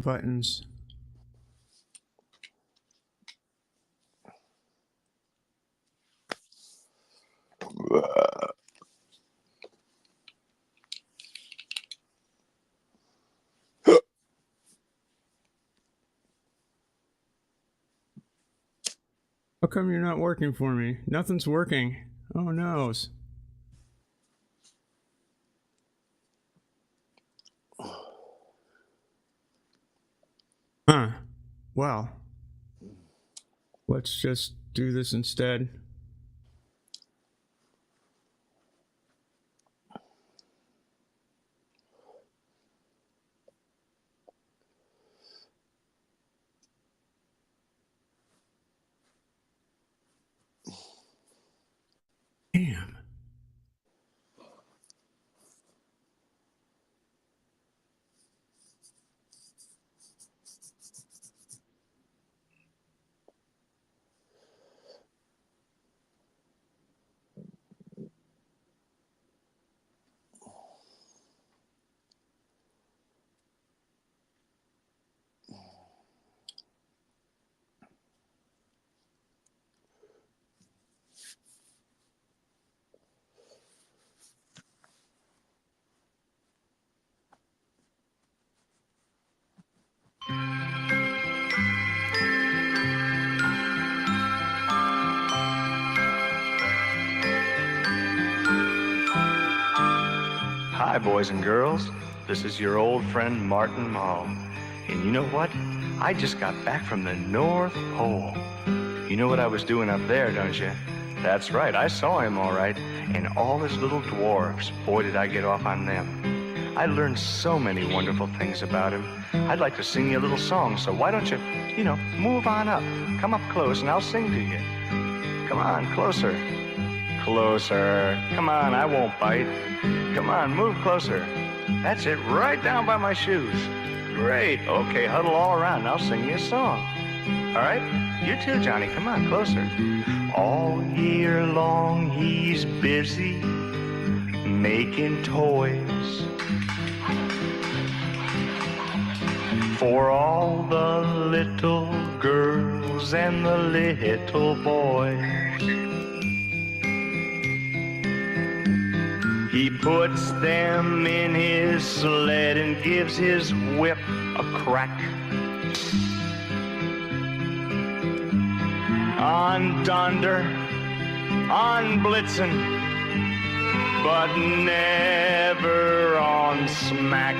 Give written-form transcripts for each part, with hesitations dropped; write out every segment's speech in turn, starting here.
buttons. How come you're not working for me? Nothing's working. Oh no. Huh. Well, let's just do this instead. Damn. Hi, boys and girls. This is your old friend Martin Mull. And you know what? I just got back from the North Pole. You know what I was doing up there, don't you? That's right, I saw him all right. And all his little dwarfs. Boy, did I get off on them. I learned so many wonderful things about him. I'd like to sing you a little song, so why don't you, move on up. Come up close and I'll sing to you. Come on, closer. Closer. Come on, I won't bite. Come on, move closer. That's it, right down by my shoes. Great. Okay, huddle all around and I'll sing you a song. All right? You too, Johnny. Come on, closer. All year long he's busy making toys for all the little girls and the little boys. He puts them in his sled and gives his whip a crack. On Donder, on Blitzen, but never on Smack.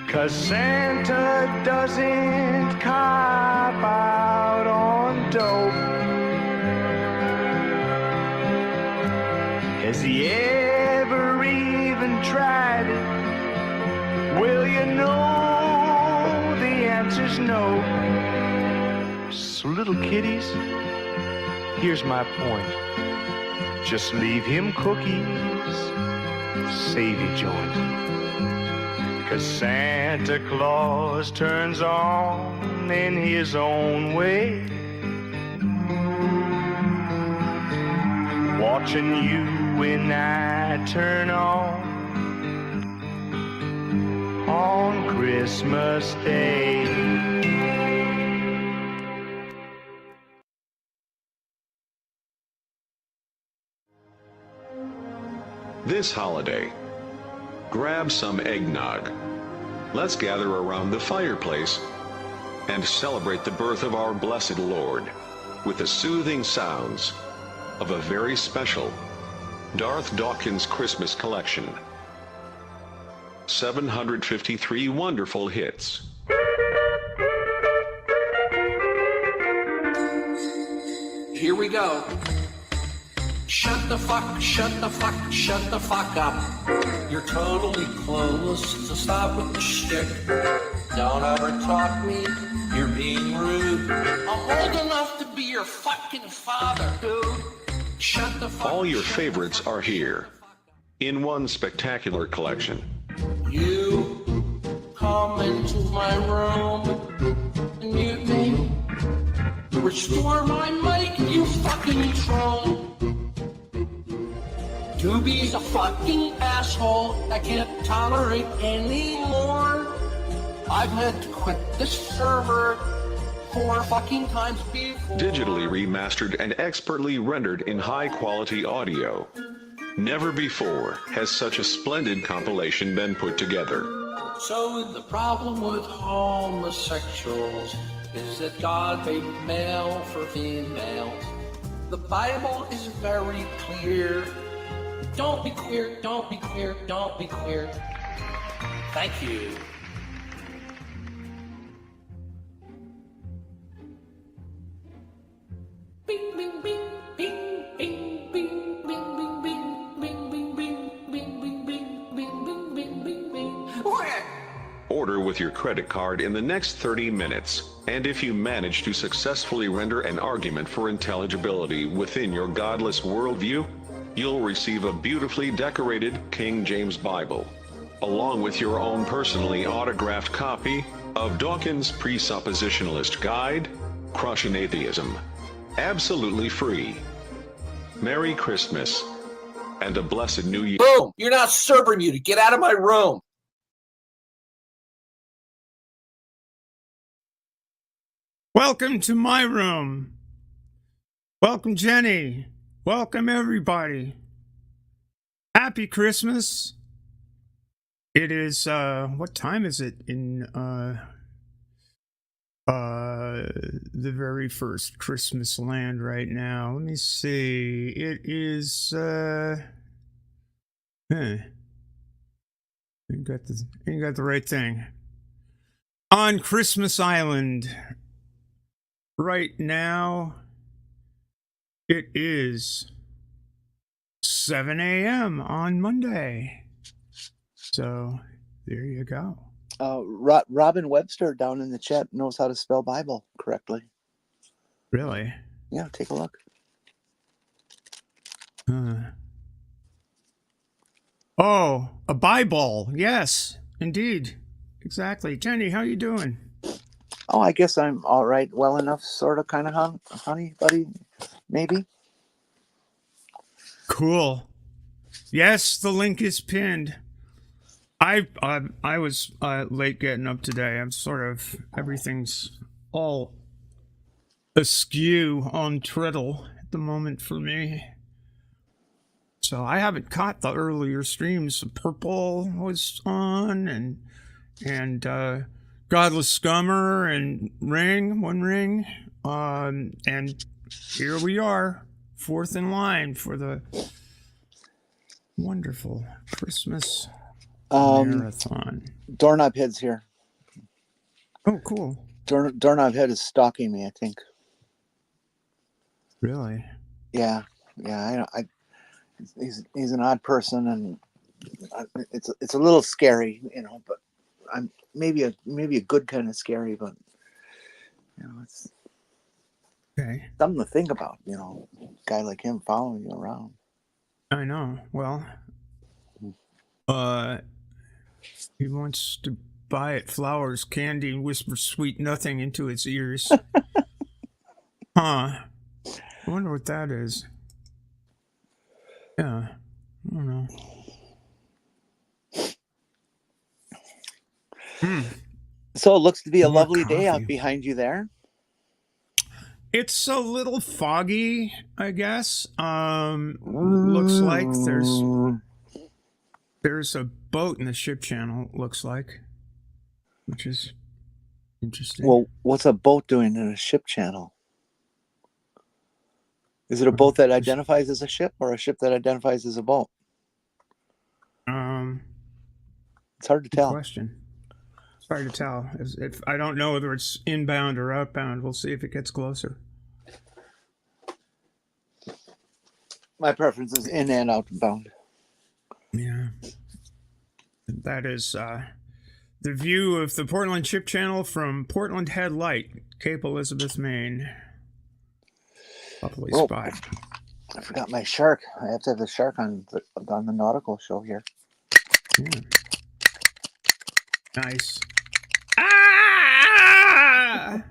'Cause Santa doesn't cop out on dope. Has he ever even tried it? Well, you know the answer's no. So little kiddies, here's my point. Just leave him cookies, savy joint. 'Cause Santa Claus turns on in his own way. Watching you when I turn on Christmas Day. This holiday, grab some eggnog. Let's gather around the fireplace and celebrate the birth of our blessed Lord with the soothing sounds of a very special Darth Dawkins Christmas collection. 753 wonderful hits. Here we go. Shut the fuck up. You're totally clueless, so stop with the shtick. Don't ever talk me, you're being rude. I'm old enough to be your fucking father, dude. Shut the fuck up. All your favorites are here, in one spectacular collection. You come into my room and mute me. Restore my mic, you fucking troll. Doobie's a fucking asshole I can't tolerate anymore. I've had to quit this server 4 fucking times before. Digitally remastered and expertly rendered in high-quality audio. Never before has such a splendid compilation been put together. So the problem with homosexuals is that God made male for females. The Bible is very clear. Don't be queer, don't be queer, don't be queer. Thank you. Bing, bing, bing, bing, bing, bing, bing, bing, bing, bing, bing, bing, bing, bing, bing, bing, bing, bing, bing, bing. Order with your credit card in the next 30 minutes, and if you manage to successfully render an argument for intelligibility within your godless worldview, you'll receive a beautifully decorated King James Bible, along with your own personally autographed copy of Dawkins' Presuppositionalist Guide, Crushing Atheism. Absolutely free. Merry Christmas, and a blessed New Year. Boom! You're not server muted. Get out of my room. Welcome to my room. Welcome, Jenny. Welcome, everybody. Happy Christmas. It is, what time is it in, the very first Christmas land right now? Let me see. It is, you got the right thing. On Christmas Island. Right now, it is 7 a.m. on Monday. So, there you go. Robin Webster down in the chat knows how to spell Bible correctly. Really? Yeah, take a look. Oh, a Bible. Yes, indeed. Exactly. Jenny, how you doing? Oh, I guess I'm all right. Well enough, sort of, kind of, honey, buddy, maybe. Cool. Yes, the link is pinned. I was late getting up today. I'm sort of, everything's all askew on treadle at the moment for me. So I haven't caught the earlier streams. Purple was on, and Godless Scummer and One Ring. And here we are, fourth in line for the wonderful Christmas marathon. Doorknob Head's here. Oh, cool. Doorknob Head is stalking me, I think. Really? Yeah. He's an odd person, and it's a little scary, but I'm maybe a good kind of scary, but it's okay. Something to think about, a guy like him following you around. I know. Well, he wants to buy it flowers, candy, and whisper sweet nothing into its ears. Huh. I wonder what that is. Yeah. I don't know. So it looks to be a More lovely day out coffee. behind you there. It's a little foggy, I guess. Looks like there's a boat in the ship channel, looks like, which is interesting. Well, what's a boat doing in a ship channel? Is it a boat that identifies as a ship or a ship that identifies as a boat? It's hard to Good tell. question. It's hard to tell. If I don't know whether it's inbound or outbound. We'll see if it gets closer. My preference is in and outbound. Yeah. That is the view of the Portland Ship Channel from Portland Head Light, Cape Elizabeth, Maine. Lovely spot. I forgot my shark. I have to have the shark on the nautical show here. Yeah. Nice. Ah!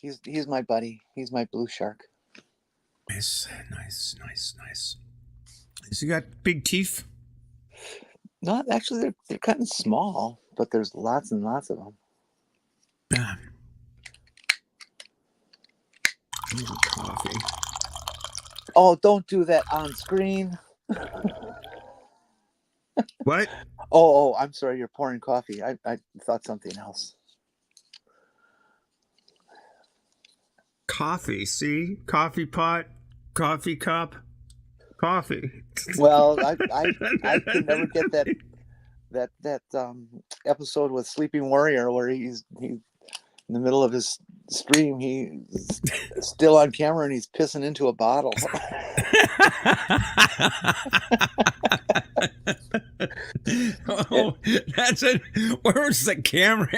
He's my buddy. He's my blue shark. Nice. Has he got big teeth? Not actually, they're kind of small, but there's lots and lots of them. Ah. Coffee. Oh, don't do that on screen. What? Oh, I'm sorry. You're pouring coffee. I thought something else. Coffee. See? Coffee pot, coffee cup, coffee. Well, I can never get that episode with Sleeping Warrior where he in the middle of his stream, he's still on camera and he's pissing into a bottle. Oh, that's it. Where's the camera?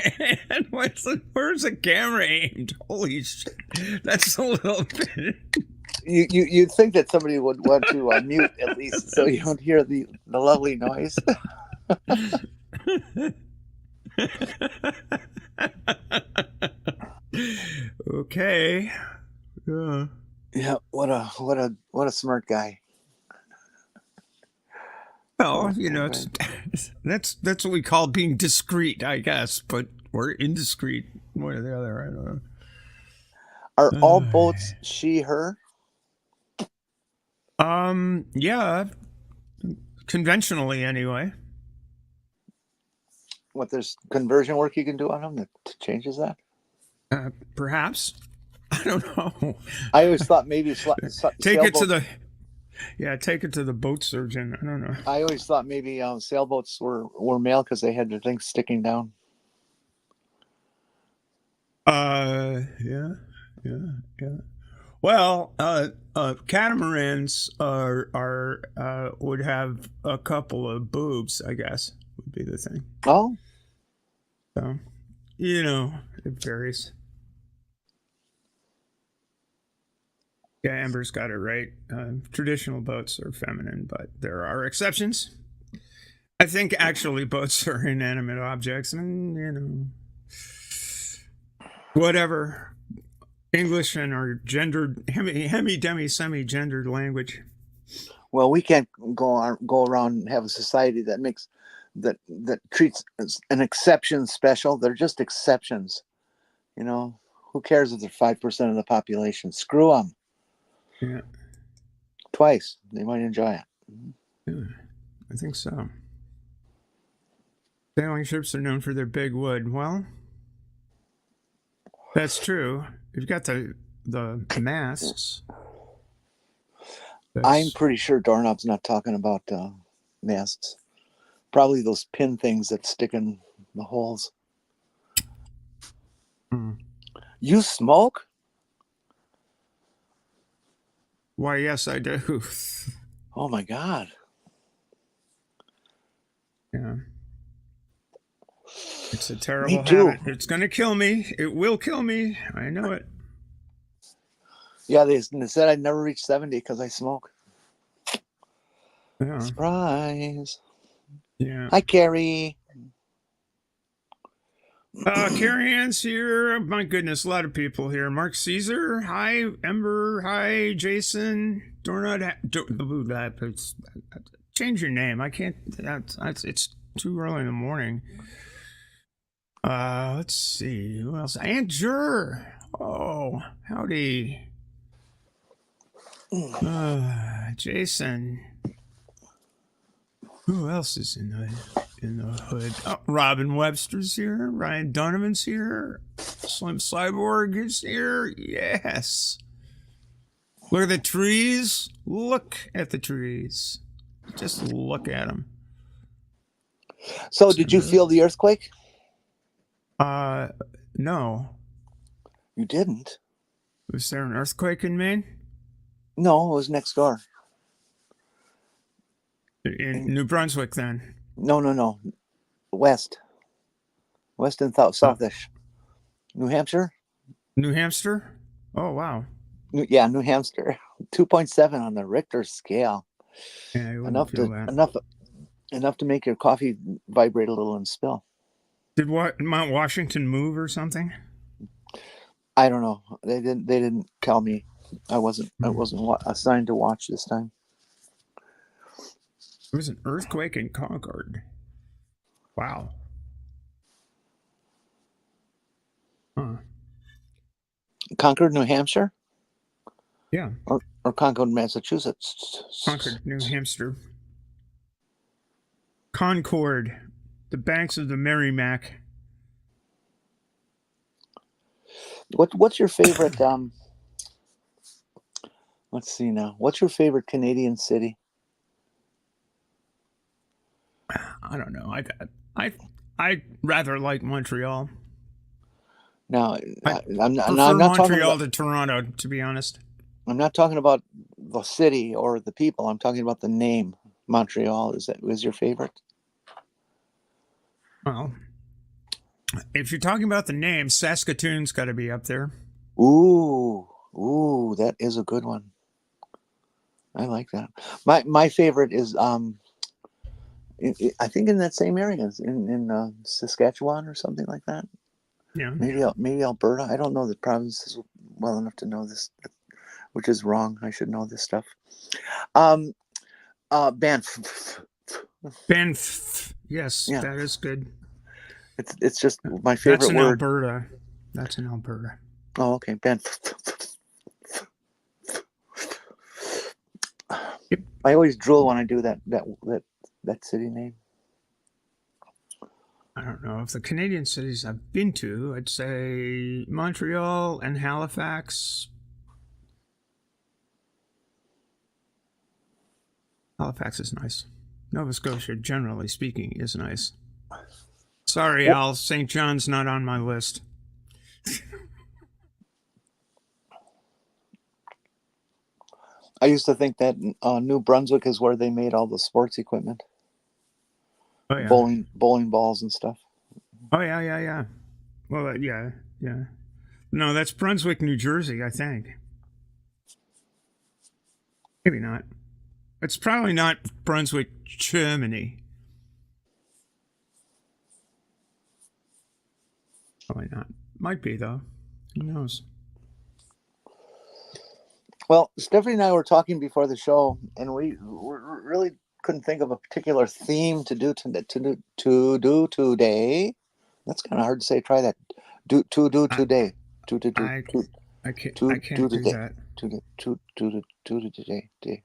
Where's the camera aimed? Holy shit! That's a little bit. You'd think that somebody would want to mute at least so you don't hear the lovely noise. Okay. Yeah, what a smart guy. Well, you know, that's what we call being discreet, I guess. But we're indiscreet, one or the other. I don't know. Are all boats she, her? Yeah, conventionally anyway. What, there's conversion work you can do on them that changes that? Perhaps. I don't know. I always thought maybe take it to the boat surgeon. I don't know. I always thought maybe sailboats were male because they had their things sticking down. Yeah. Well, catamarans would have a couple of boobs, I guess, would be the thing. Oh. So, you know, it varies. Yeah, Amber's got it right. Traditional boats are feminine, but there are exceptions. I think actually boats are inanimate objects, and you know, whatever. English and our gendered, hemi, semi-gendered language. Well, we can't go around and have a society that makes that treats an exception special. They're just exceptions. You know, who cares if they're 5% of the population? Screw them. Yeah. Twice. They might enjoy it. Yeah, I think so. Sailing ships are known for their big wood. Well, that's true. You've got the masts. I'm pretty sure Doorknob's not talking about masts. Probably those pin things that stick in the holes. You smoke? Why, yes, I do. Oh my God. Yeah. It's a terrible Me too. habit. It's going to kill me. It will kill me. I know it. Yeah, they said I'd never reach 70 because I smoke. Yeah. Surprise. Yeah. Hi, Carrie. Carrie Ann's here. My goodness, a lot of people here. Mark Caesar. Hi, Ember. Hi, Jason. Change your name. I can't. It's too early in the morning. Let's see. Who else? Aunt Jur. Oh, howdy. Jason. Who else is in the hood? Oh, Robin Webster's here. Ryan Donovan's here. Slim Cyborg is here. Yes. Look at the trees. Look at the trees. Just look at them. So, did you feel the earthquake? No. You didn't? Was there an earthquake in Maine? No, it was next door. In New Brunswick, then? No. West and southish. New Hampshire? New Hampshire? Oh, wow. New Hampshire. 2.7 on the Richter scale. Yeah, I wouldn't feel that. Enough to make your coffee vibrate a little and spill. Did Mount Washington move or something? I don't know. They didn't tell me. I wasn't assigned to watch this time. There was an earthquake in Concord. Wow. Huh. Concord, New Hampshire, Yeah. or Concord, Massachusetts. Concord, New Hampshire. Concord, the banks of the Merrimack. What's your favorite? Let's see now. What's your favorite Canadian city? I don't know. I rather like Montreal. Now, I I'm prefer not talking Montreal about. to Toronto, to be honest. I'm not talking about the city or the people. I'm talking about the name. Montreal is your favorite? Well, if you're talking about the name, Saskatoon's got to be up there. Ooh, that is a good one. I like that. My favorite is I think in that same area, in Saskatchewan or something like that. Yeah. Maybe Alberta. I don't know the provinces well enough to know this, which is wrong. I should know this stuff. Banff. Banff. Yes, Yeah. that is good. It's just my favorite That's in word. Alberta. That's in Alberta. Oh, okay, Banff. Yep. I always drool when I do that city name. I don't know. If the Canadian cities I've been to, I'd say Montreal and Halifax. Halifax is nice. Nova Scotia, generally speaking, is nice. Sorry, Al, St. John's not on my list. I used to think that New Brunswick is where they made all the sports equipment, Oh yeah. bowling balls and stuff. Oh yeah. Well, yeah. No, that's Brunswick, New Jersey, I think. Maybe not. It's probably not Brunswick, Germany. Probably not. Might be, though. Who knows? Well, Stephanie and I were talking before the show, and we really couldn't think of a particular theme to do today. That's kind of hard to say. Try that. Do today. I can't do that. Today.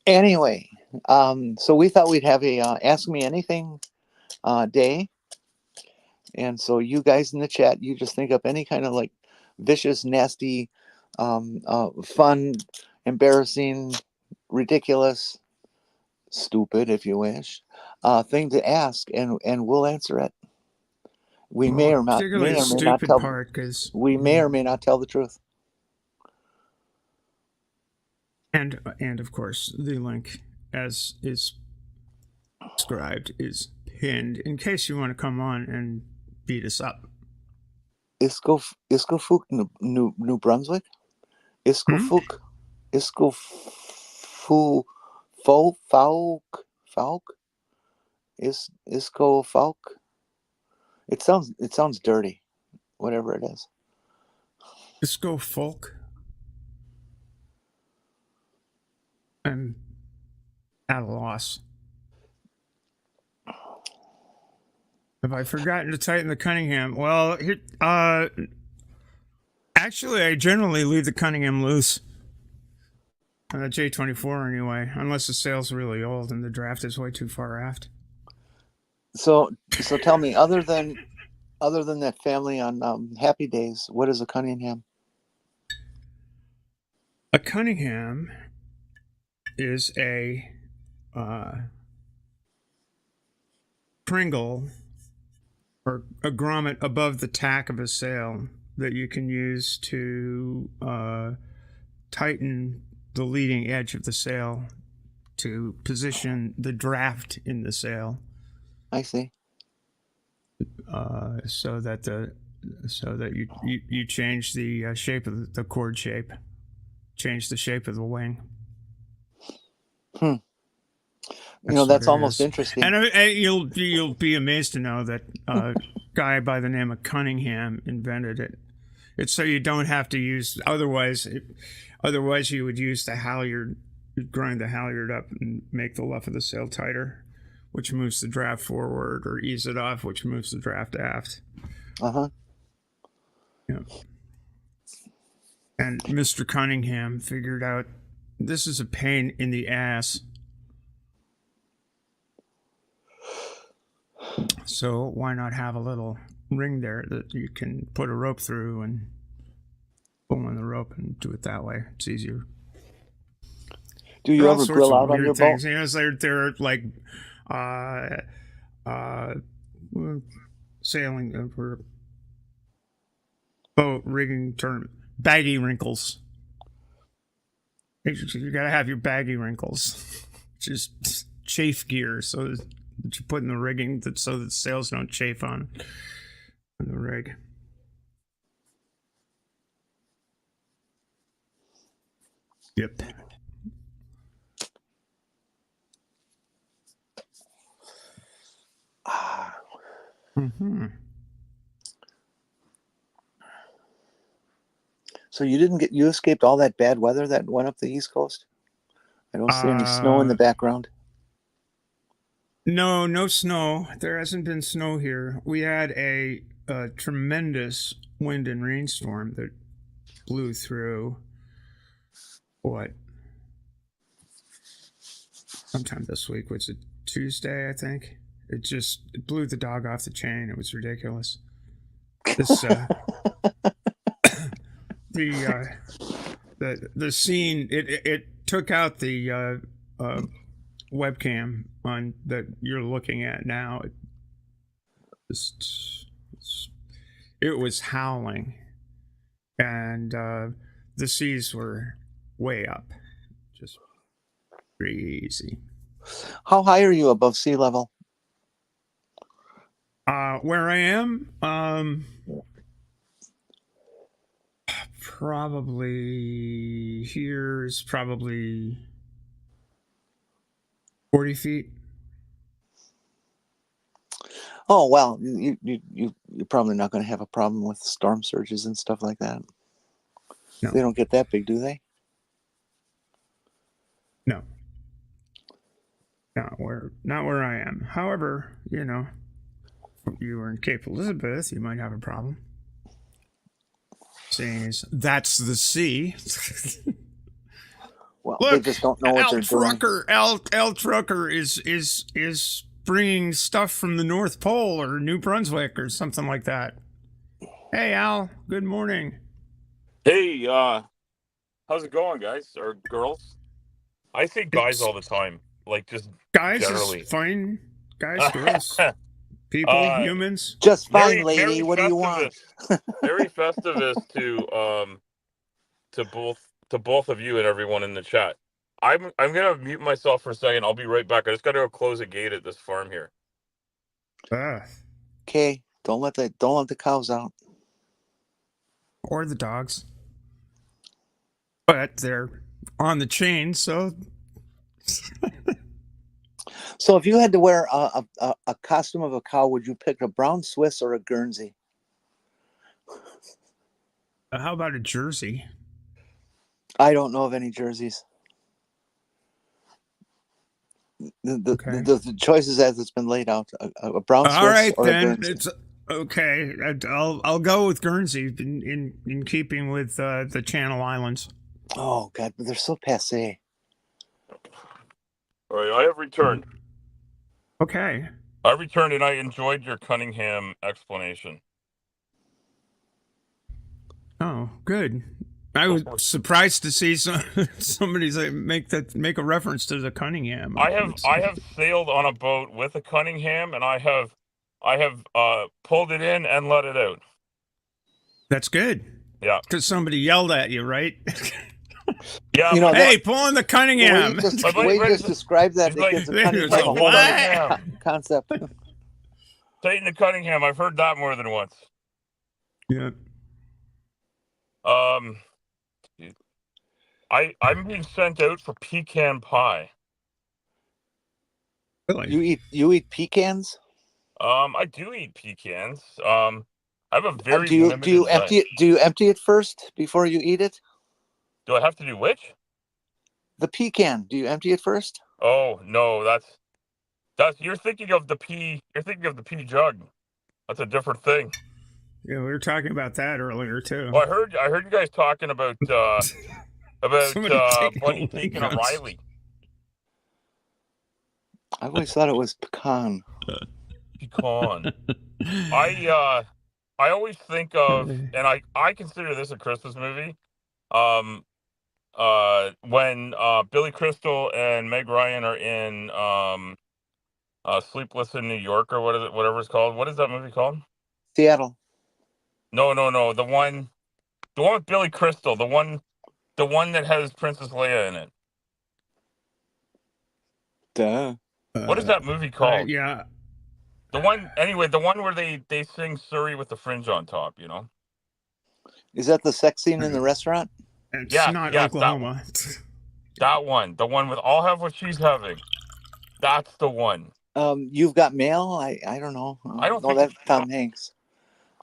Anyway, so we thought we'd have a Ask Me Anything day. And so you guys in the chat, you just think up any kind of like vicious, nasty, fun, embarrassing, ridiculous, stupid, if you wish, thing to ask, and we'll answer it. We may or not tell. Part, because we may or may not tell the truth. And of course, the link, as is described, is pinned in case you want to come on and beat us up. Iskofuk, New Brunswick. Iskofuk, Falk. Isco Falk. It sounds dirty, whatever it is. Isco Folk. I'm at a loss. Have I forgotten to tighten the Cunningham? Well, actually, I generally leave the Cunningham loose. The J24 anyway, unless the sail's really old and the draft is way too far aft. So tell me, other than that family on Happy Days, what is a Cunningham? A Cunningham is a Pringle or a grommet above the tack of a sail that you can use to tighten the leading edge of the sail to position the draft in the sail. I see. So that you change the shape of the chord shape, change the shape of the wing. That's almost interesting. And you'll be amazed to know that a guy by the name of Cunningham invented it. It's so you don't have to use otherwise you would use the halyard, grind the halyard up and make the luff of the sail tighter. which moves the draft forward, or ease it off, which moves the draft aft. Uh-huh. Yeah. And Mr. Cunningham figured out this is a pain in the ass. So why not have a little ring there that you can put a rope through and pull on the rope and do it that way? It's easier. Do you ever grill out on your boat? You know, they're like sailing for boat rigging tournament. Baggy wrinkles. You gotta have your baggy wrinkles. Just chafe gear, so that you put in the rigging so that sails don't chafe on the rig. Yep. Mm-hmm. So you escaped all that bad weather that went up the East Coast? I don't see any snow in the background. No snow. There hasn't been snow here. We had a tremendous wind and rainstorm that blew through, sometime this week. Was it Tuesday, I think? It blew the dog off the chain. It was ridiculous. This the scene, it took out the webcam on that you're looking at now. It was howling, and the seas were way up, just crazy. How high are you above sea level? Where I am, probably here's probably 40 feet. Oh well, you're probably not going to have a problem with storm surges and stuff like that. No. They don't get that big, do they? No. Not where I am. However, you know, if you were in Cape Elizabeth, you might have a problem. Seeing as that's the sea. Well, Look, they just don't know what they're doing. Al Trucker is bringing stuff from the North Pole or New Brunswick or something like that. Hey, Al. Good morning. Hey, how's it going, guys or girls? I say guys all the time, like just Guys generally. is fine. Guys, girls, people, humans. Just fine, lady. What do you want? Very Festivus to both of you and everyone in the chat. I'm gonna mute myself for a second. I'll be right back. I just gotta go close a gate at this farm here. Okay, don't let the cows out. Or the dogs. But they're on the chain, so. So if you had to wear a costume of a cow, would you pick a brown Swiss or a Guernsey? How about a jersey? I don't know of any jerseys. The choices as it's been laid out: a brown Swiss all right, or then a Guernsey. it's okay. I'll go with Guernsey in keeping with the Channel Islands. Oh God, but they're so passé. All right, I have returned. Okay. I returned and I enjoyed your Cunningham explanation. Oh, good. I was surprised to see somebody say make a reference to the Cunningham. I have sailed on a boat with a Cunningham, and I have pulled it in and let it out. That's good. Yeah, because somebody yelled at you, right? Yeah. You know, hey, pull on the Cunningham. The way you just described that, like, it's a Cunningham concept. Satan the Cunningham. I've heard that more than once. Yeah. I'm being sent out for pecan pie. Really? You eat pecans? I do eat pecans. I have a very do you limited empty it? Do you empty it first before you eat it? Do I have to do which? The pecan. Do you empty it first? Oh no, You're thinking of the pea. You're thinking of the pea jug. That's a different thing. Yeah, we were talking about that earlier too. Well, I heard you guys talking about Somebody taking Bundy away taking a guns. Riley. I always thought it was pecan. Pecan. I always think of, and I consider this a Christmas movie. When Billy Crystal and Meg Ryan are in Sleepless in New York, or whatever it's called. What is that movie called? Seattle. No. The one with Billy Crystal. The one that has Princess Leia in it. Duh. What is that movie called? Yeah. The one where they sing Surrey with the fringe on top, you know? Is that the sex scene in the restaurant? It's Yes, not yes, Oklahoma. That one. The one with I'll have what she's having. That's the one. You've Got Mail? I don't know. I don't know think that's it's- Tom Hanks.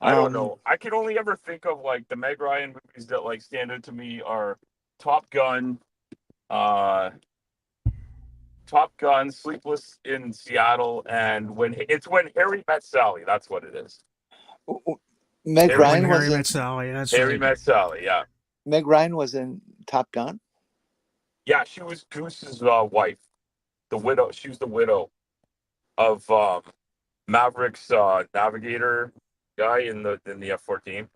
I don't know. I can only ever think of like the Meg Ryan movies that like stand out to me are Top Gun, Sleepless in Seattle, and when Harry Met Sally. That's what it is. Meg Harry- Ryan was Harry in Met Sally. That's Harry right. Met Sally. Yeah, Meg Ryan was in Top Gun. yeah. She was Goose's wife, the widow. She was the widow of Maverick's navigator guy in the F-14.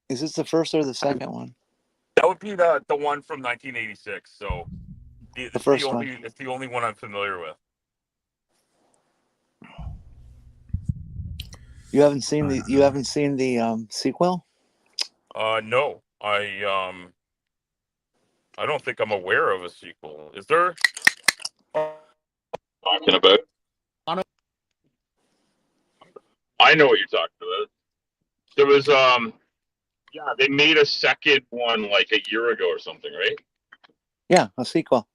Is this the first or the second one? That would be the one from 1986. So The first one. It's the only one I'm familiar with. You haven't seen the sequel? No, I don't think I'm aware of a sequel. Is there? Talking about? I know what you're talking about. There was yeah, they made a second one like a year ago or something, right? Yeah, a sequel.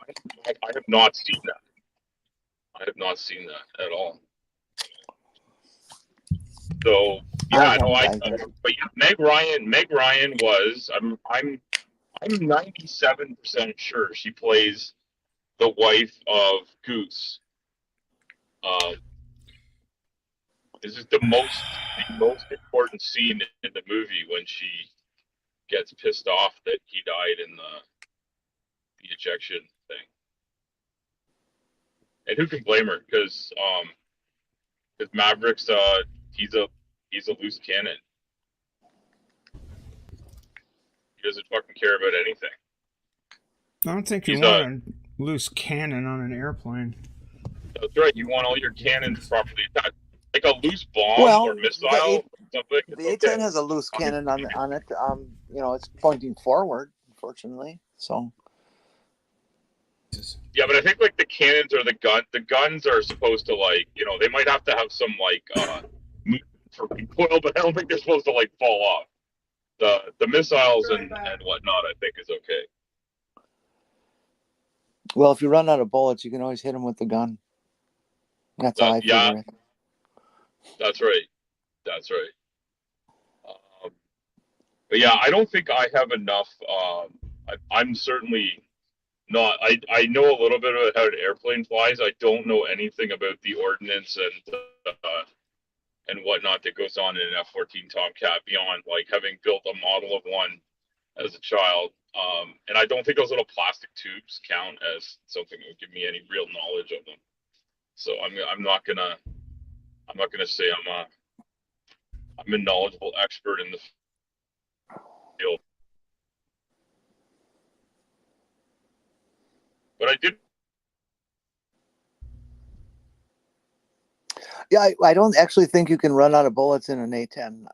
I have not seen that. I have not seen that at all. So yeah, but yeah, Meg Ryan was I'm 97% sure she plays the wife of Goose. This is the most important scene in the movie when she gets pissed off that he died in the ejection thing. And who can blame her? Because Maverick's he's a loose cannon. He doesn't fucking care about anything. I don't think you want a loose cannon on an airplane. That's right. You want all your cannons properly attached. Like a loose bomb or missile or something. The A-10 has a loose cannon on it. It's pointing forward, unfortunately. So. Yeah, but I think like the cannons or the guns are supposed to like, they might have to have some like for recoil, but I don't think they're supposed to like fall off. The missiles and whatnot, I think is okay. Well, if you run out of bullets, you can always hit them with the gun. That's how I figure it. That's right. But yeah, I don't think I have enough. I'm certainly not. I know a little bit about how an airplane flies. I don't know anything about the ordnance and whatnot that goes on in an F-14 Tomcat beyond like having built a model of one as a child. And I don't think those little plastic tubes count as something that would give me any real knowledge of them. So I'm not gonna say I'm a knowledgeable expert in the field. But I did. Yeah, I don't actually think you can run out of bullets in an A-10.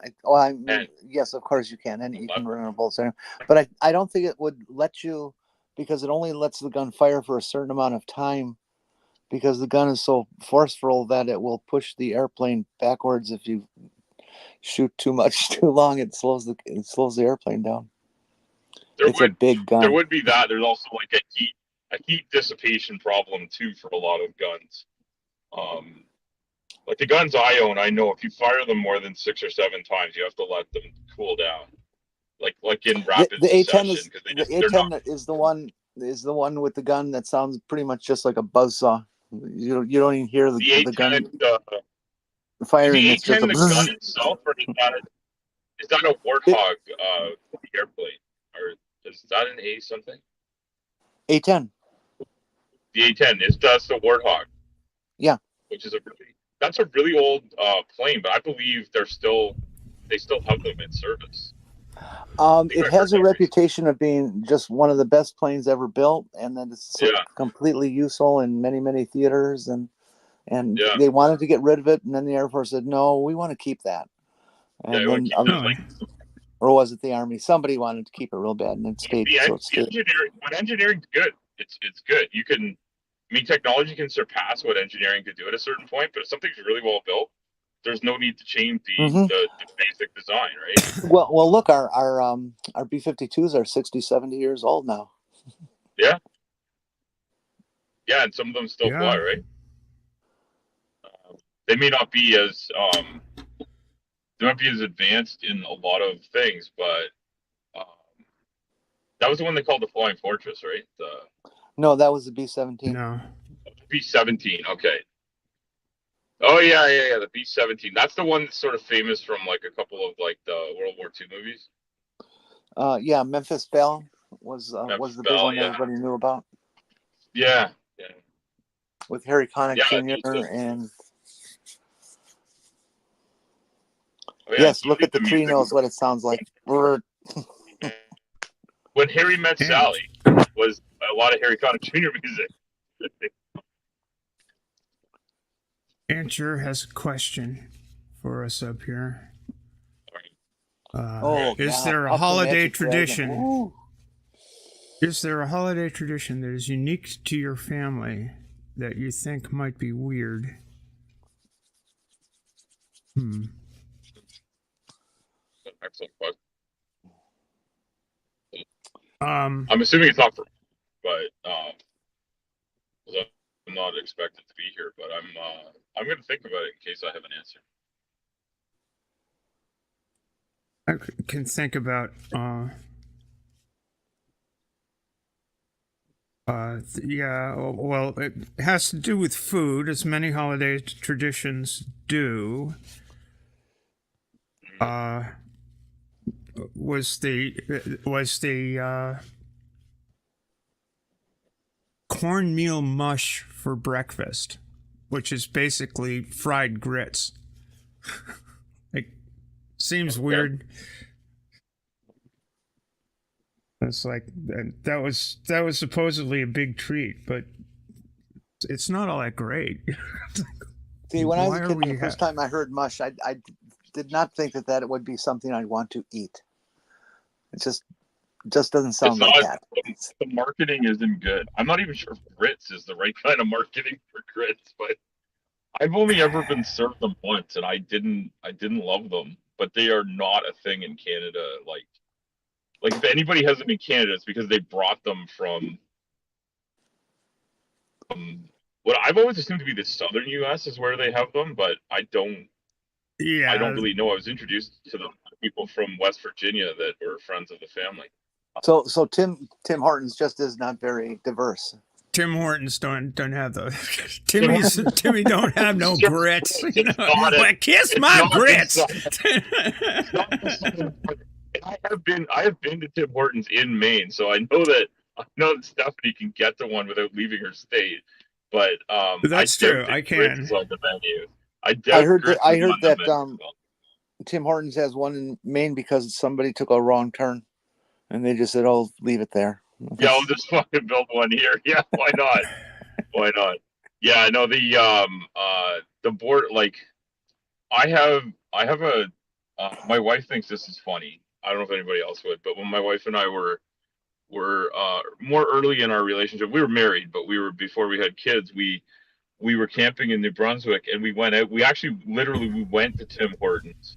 Yes, of course you can, and you can run out of bullets in it. But I don't think it would let you, because it only lets the gun fire for a certain amount of time, because the gun is so forceful that it will push the airplane backwards if you shoot too much too long. It slows the airplane down. It's a big gun. There would be that. There's also like a heat dissipation problem too for a lot of guns. Like the guns I own, I know if you fire them more than 6 or 7 times, you have to let them cool down. Like in rapid succession. The A-10 is the one is the one with the gun that sounds pretty much just like a buzzsaw. You don't even hear The the gun A10, firing. the It's just A10, a the bzzz. gun itself, or is that a Warthog airplane, or is that an A something? A10. The A10 that's the Warthog. Yeah. Which is that's a really old plane, but I believe they still have them in service. It has a reputation of being just one of the best planes ever built, and then it's completely useful in many, many theaters. And they wanted to get rid of it, and then the Air Force said, "No, we want to keep that." And then, or was it the Army? Somebody wanted to keep it real bad, and it stayed. When engineering's good, it's good. You can, technology can surpass what engineering could do at a certain point, but if something's really well built, there's no need to change the basic design, right? Well, look, our B-52s are 60, 70 years old now. Yeah, and some of them still fly, right? They may not be as advanced in a lot of things, but that was the one they called the Flying Fortress, right? No, that was the B-17. No, B-17. Okay. Oh yeah, the B-17. That's the one that's sort of famous from like a couple of like the World War II movies. Yeah, Memphis Belle was the big one everybody knew about. Yeah. With Harry Connick Jr. and yes, look at the tree knows what it sounds like. When Harry Met Sally was a lot of Harry Connick Jr. music. Answer has a question for us up here. Is there a holiday tradition? Is there a holiday tradition that is unique to your family that you think might be weird? Excellent question. I'm assuming it's not for, but I'm not expected to be here. But I'm going to think about it in case I have an answer. I can think about well, it has to do with food, as many holiday traditions do. Was the cornmeal mush for breakfast, which is basically fried grits. Like, seems weird. It's like that was supposedly a big treat, but it's not all that great. See, when I was a kid, the first time I heard mush, I did not think that would be something I'd want to eat. It just doesn't sound like that. The marketing isn't good. I'm not even sure if grits is the right kind of marketing for grits, but I've only ever been served them once, and I didn't love them. But they are not a thing in Canada. Like if anybody has them in Canada, it's because they brought them from what I've always assumed to be the southern U.S. is where they have them, but I don't really know. I was introduced to the people from West Virginia that were friends of the family. So Tim Hortons just is not very diverse. Tim Hortons don't have the Timmy don't have no grits. Kiss my grits. I have been to Tim Hortons in Maine, so I know that Stephanie can get to one without leaving her state. But that's true. I can. On the menu. I heard that Tim Hortons has one in Maine because somebody took a wrong turn, and they just said, "Oh, leave it there." Yeah, I'll just fucking build one here. Yeah, why not? Why not? Yeah, no, the board, like, I have a my wife thinks this is funny. I don't know if anybody else would, but when my wife and I were more early in our relationship, we were married, but before we had kids, we were camping in New Brunswick, and we went out. We went to Tim Hortons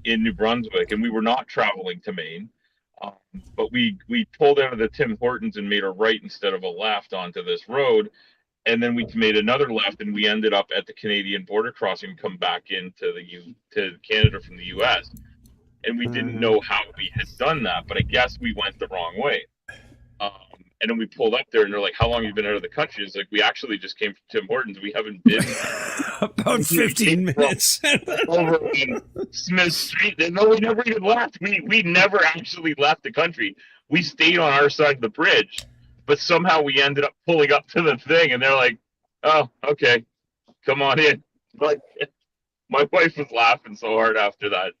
in New Brunswick, and we were not traveling to Maine. But we pulled out of the Tim Hortons and made a right instead of a left onto this road, and then we made another left, and we ended up at the Canadian border crossing and come back into to Canada from the U.S. And we didn't know how we had done that, but I guess we went the wrong way. And then we pulled up there, and they're like, "How long have you been out of the country?" It's like, "We actually just came from Tim Hortons. We haven't been About 15 minutes. over on Smith Street." And no, we never even left. We never actually left the country. We stayed on our side of the bridge, but somehow we ended up pulling up to the thing, and they're like, "Oh, okay, come on in." Like, my wife was laughing so hard after that.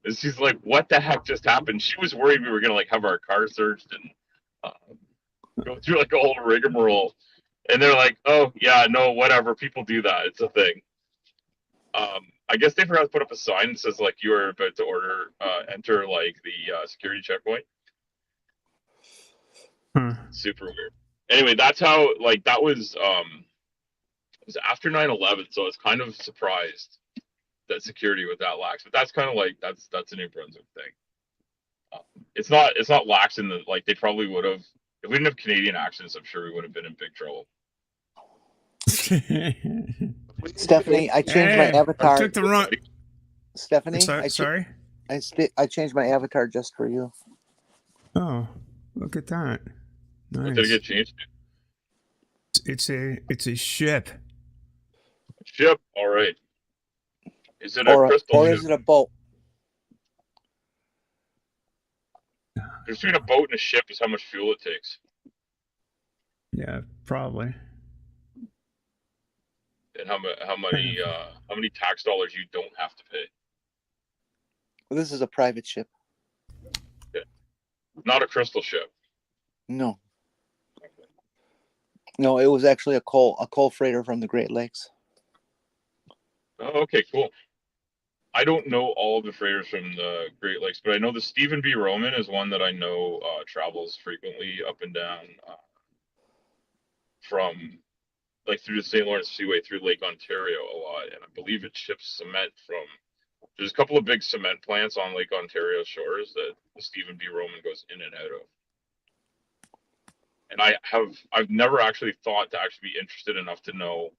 And she's like, "What the heck just happened?" She was worried we were gonna like have our car searched and go through like a whole rigmarole. And they're like, "Oh yeah, no, whatever. People do that. It's a thing." I guess they forgot to put up a sign that says like you are about to enter like the security checkpoint. Super weird. Anyway, that's how like that was. It was after 9/11, so I was kind of surprised that security was that lax. But that's kind of like that's a New Brunswick thing. It's not lax in the like they probably would have if we didn't have Canadian accents. I'm sure we would have been in big trouble. Stephanie, I changed my I avatar. took the wrong. Stephanie, Sorry. I changed my avatar just for you. Oh, look at that. What did it Nice. get changed? It's a ship. Ship. All right. Is it a Or crystal ship? is it a boat? Between a boat and a ship is how much fuel it takes. Yeah, probably. And how many tax dollars you don't have to pay. Well, this is a private ship. Yeah. Not a crystal ship. No. No, it was actually a coal freighter from the Great Lakes. Oh, okay, cool. I don't know all of the freighters from the Great Lakes, but I know the Stephen B. Roman is one that I know travels frequently up and down from like through the St. Lawrence Seaway through Lake Ontario a lot, and I believe it ships cement from. There's a couple of big cement plants on Lake Ontario shores that the Stephen B. Roman goes in and out of. And I've never actually thought to actually be interested enough to know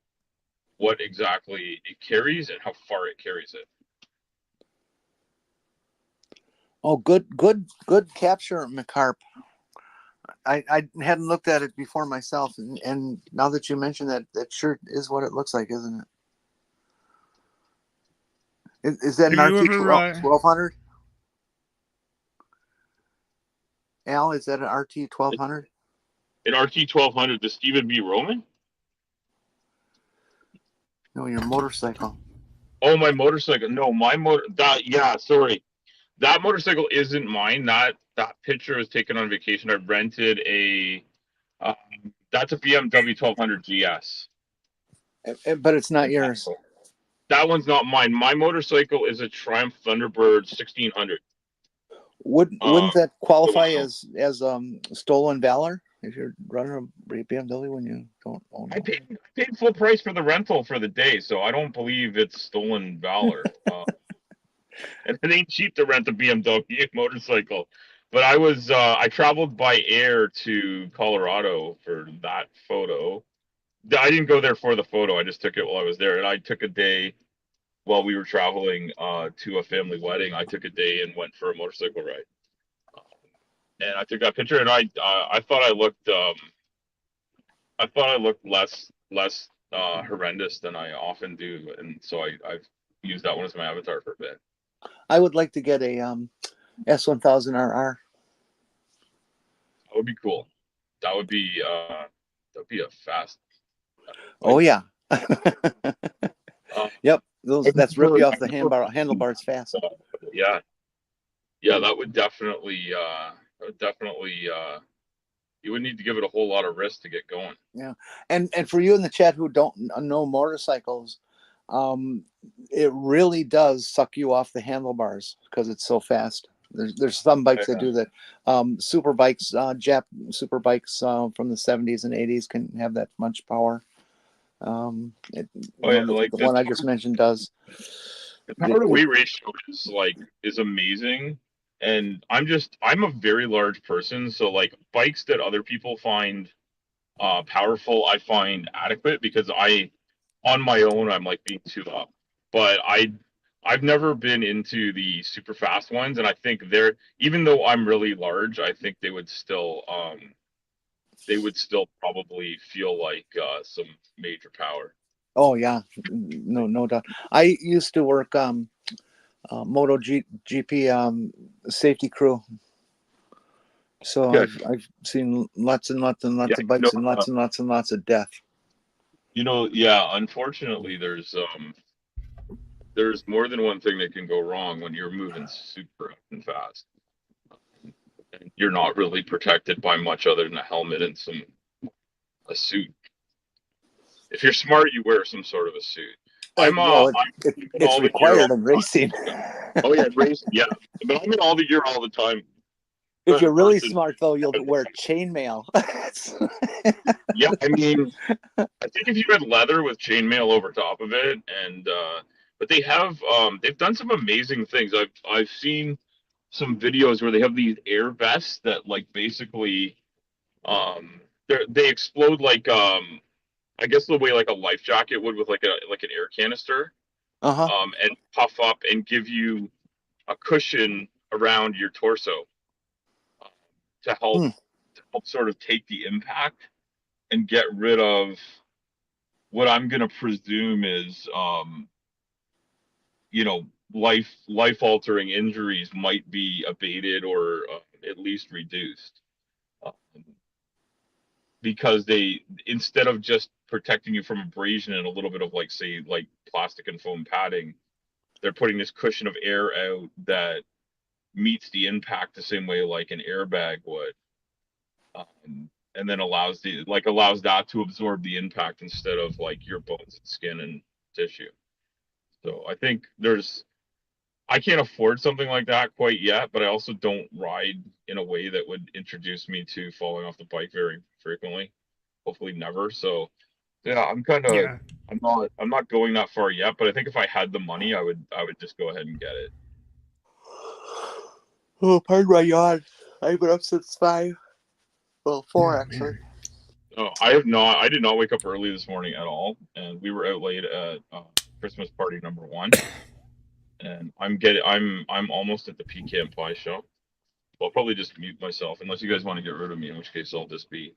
what exactly it carries and how far it carries it. Oh, good capture, McCarp. I hadn't looked at it before myself, and now that you mention that sure is what it looks like, isn't it? Is that an Have you RT ever, 1200? Al, is that an RT 1200? An RT 1200, the Stephen B. Roman? No, your motorcycle. Oh, my motorcycle. No, my motor. Sorry. That motorcycle isn't mine. That picture was taken on vacation. I rented a. That's a BMW 1200 GS. But it's not yours. That one's not mine. My motorcycle is a Triumph Thunderbird 1600. Wouldn't that qualify as stolen valor if you're running a BMW when you don't own I it? paid full price for the rental for the day, so I don't believe it's stolen valor. And it ain't cheap to rent a BMW motorcycle. But I traveled by air to Colorado for that photo. I didn't go there for the photo. I just took it while I was there. And I took a day while we were traveling to a family wedding. I took a day and went for a motorcycle ride. And I took that picture, and I thought I looked less horrendous than I often do, and so I've used that one as my avatar for a bit. I would like to get a S1000RR. That would be cool. That would be a fast. Oh yeah. Yep, that's ripping off the handlebars fast. Yeah, that would definitely. You would need to give it a whole lot of risk to get going. Yeah, and for you in the chat who don't know motorcycles, it really does suck you off the handlebars because it's so fast. There's some bikes that do that. Super bikes, Jap super bikes from the 70s and 80s can have that much power. The one I just mentioned does. The power to weight ratio is amazing. And I'm a very large person, so like bikes that other people find powerful, I find adequate because on my own, I'm like being too up. But I've never been into the super fast ones, and I think even though I'm really large, I think they would still they would still probably feel like some major power. Oh yeah, no doubt. I used to work GP safety crew, so Okay. I've seen lots and lots and lots of bikes and lots and lots and lots of death. Yeah, unfortunately, there's more than one thing that can go wrong when you're moving super up and fast. And you're not really protected by much other than a helmet and a suit. If you're smart, you wear some sort of a suit. It's required in racing. Oh yeah, racing. Yeah, but I'm in all the gear all the time. If you're really smart, though, you'll wear chainmail. Yeah, I mean, I think if you had leather with chainmail over top of it, and but they've done some amazing things. I've seen some videos where they have these air vests that like basically they explode like I guess the way like a life jacket would with like an air canister, and puff up and give you a cushion around your torso to help sort of take the impact and get rid of what I'm going to presume is life altering injuries might be abated or at least reduced, because they, instead of just protecting you from abrasion and a little bit of like say like plastic and foam padding, they're putting this cushion of air out that meets the impact the same way like an airbag would, and then allows that to absorb the impact instead of like your bones and skin and tissue. So I think I can't afford something like that quite yet, but I also don't ride in a way that would introduce me to falling off the bike very frequently. Hopefully never. So yeah, I'm not going that far yet, but I think if I had the money, I would just go ahead and get it. Oh, pardon my yawn. I've been up since 5. Well, 4 actually. No, I have not. I did not wake up early this morning at all, and we were out late at Christmas party number 1. And I'm almost at the Pecan Pie show. I'll probably just mute myself unless you guys want to get rid of me, in which case I'll just be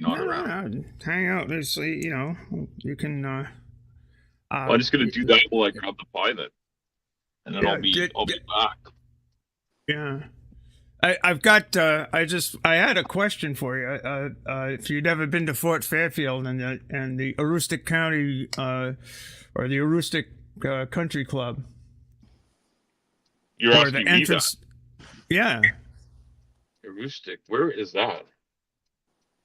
not around. No, hang out. There's, you can. Well, I'm just gonna do that while I grab the pie then, and then I'll be back. Yeah. I've got. I had a question for you. If you'd ever been to Fort Fairfield and the Aroostook County or the Aroostook Country Club. You're asking me that? Yeah. Aroostook, where is that?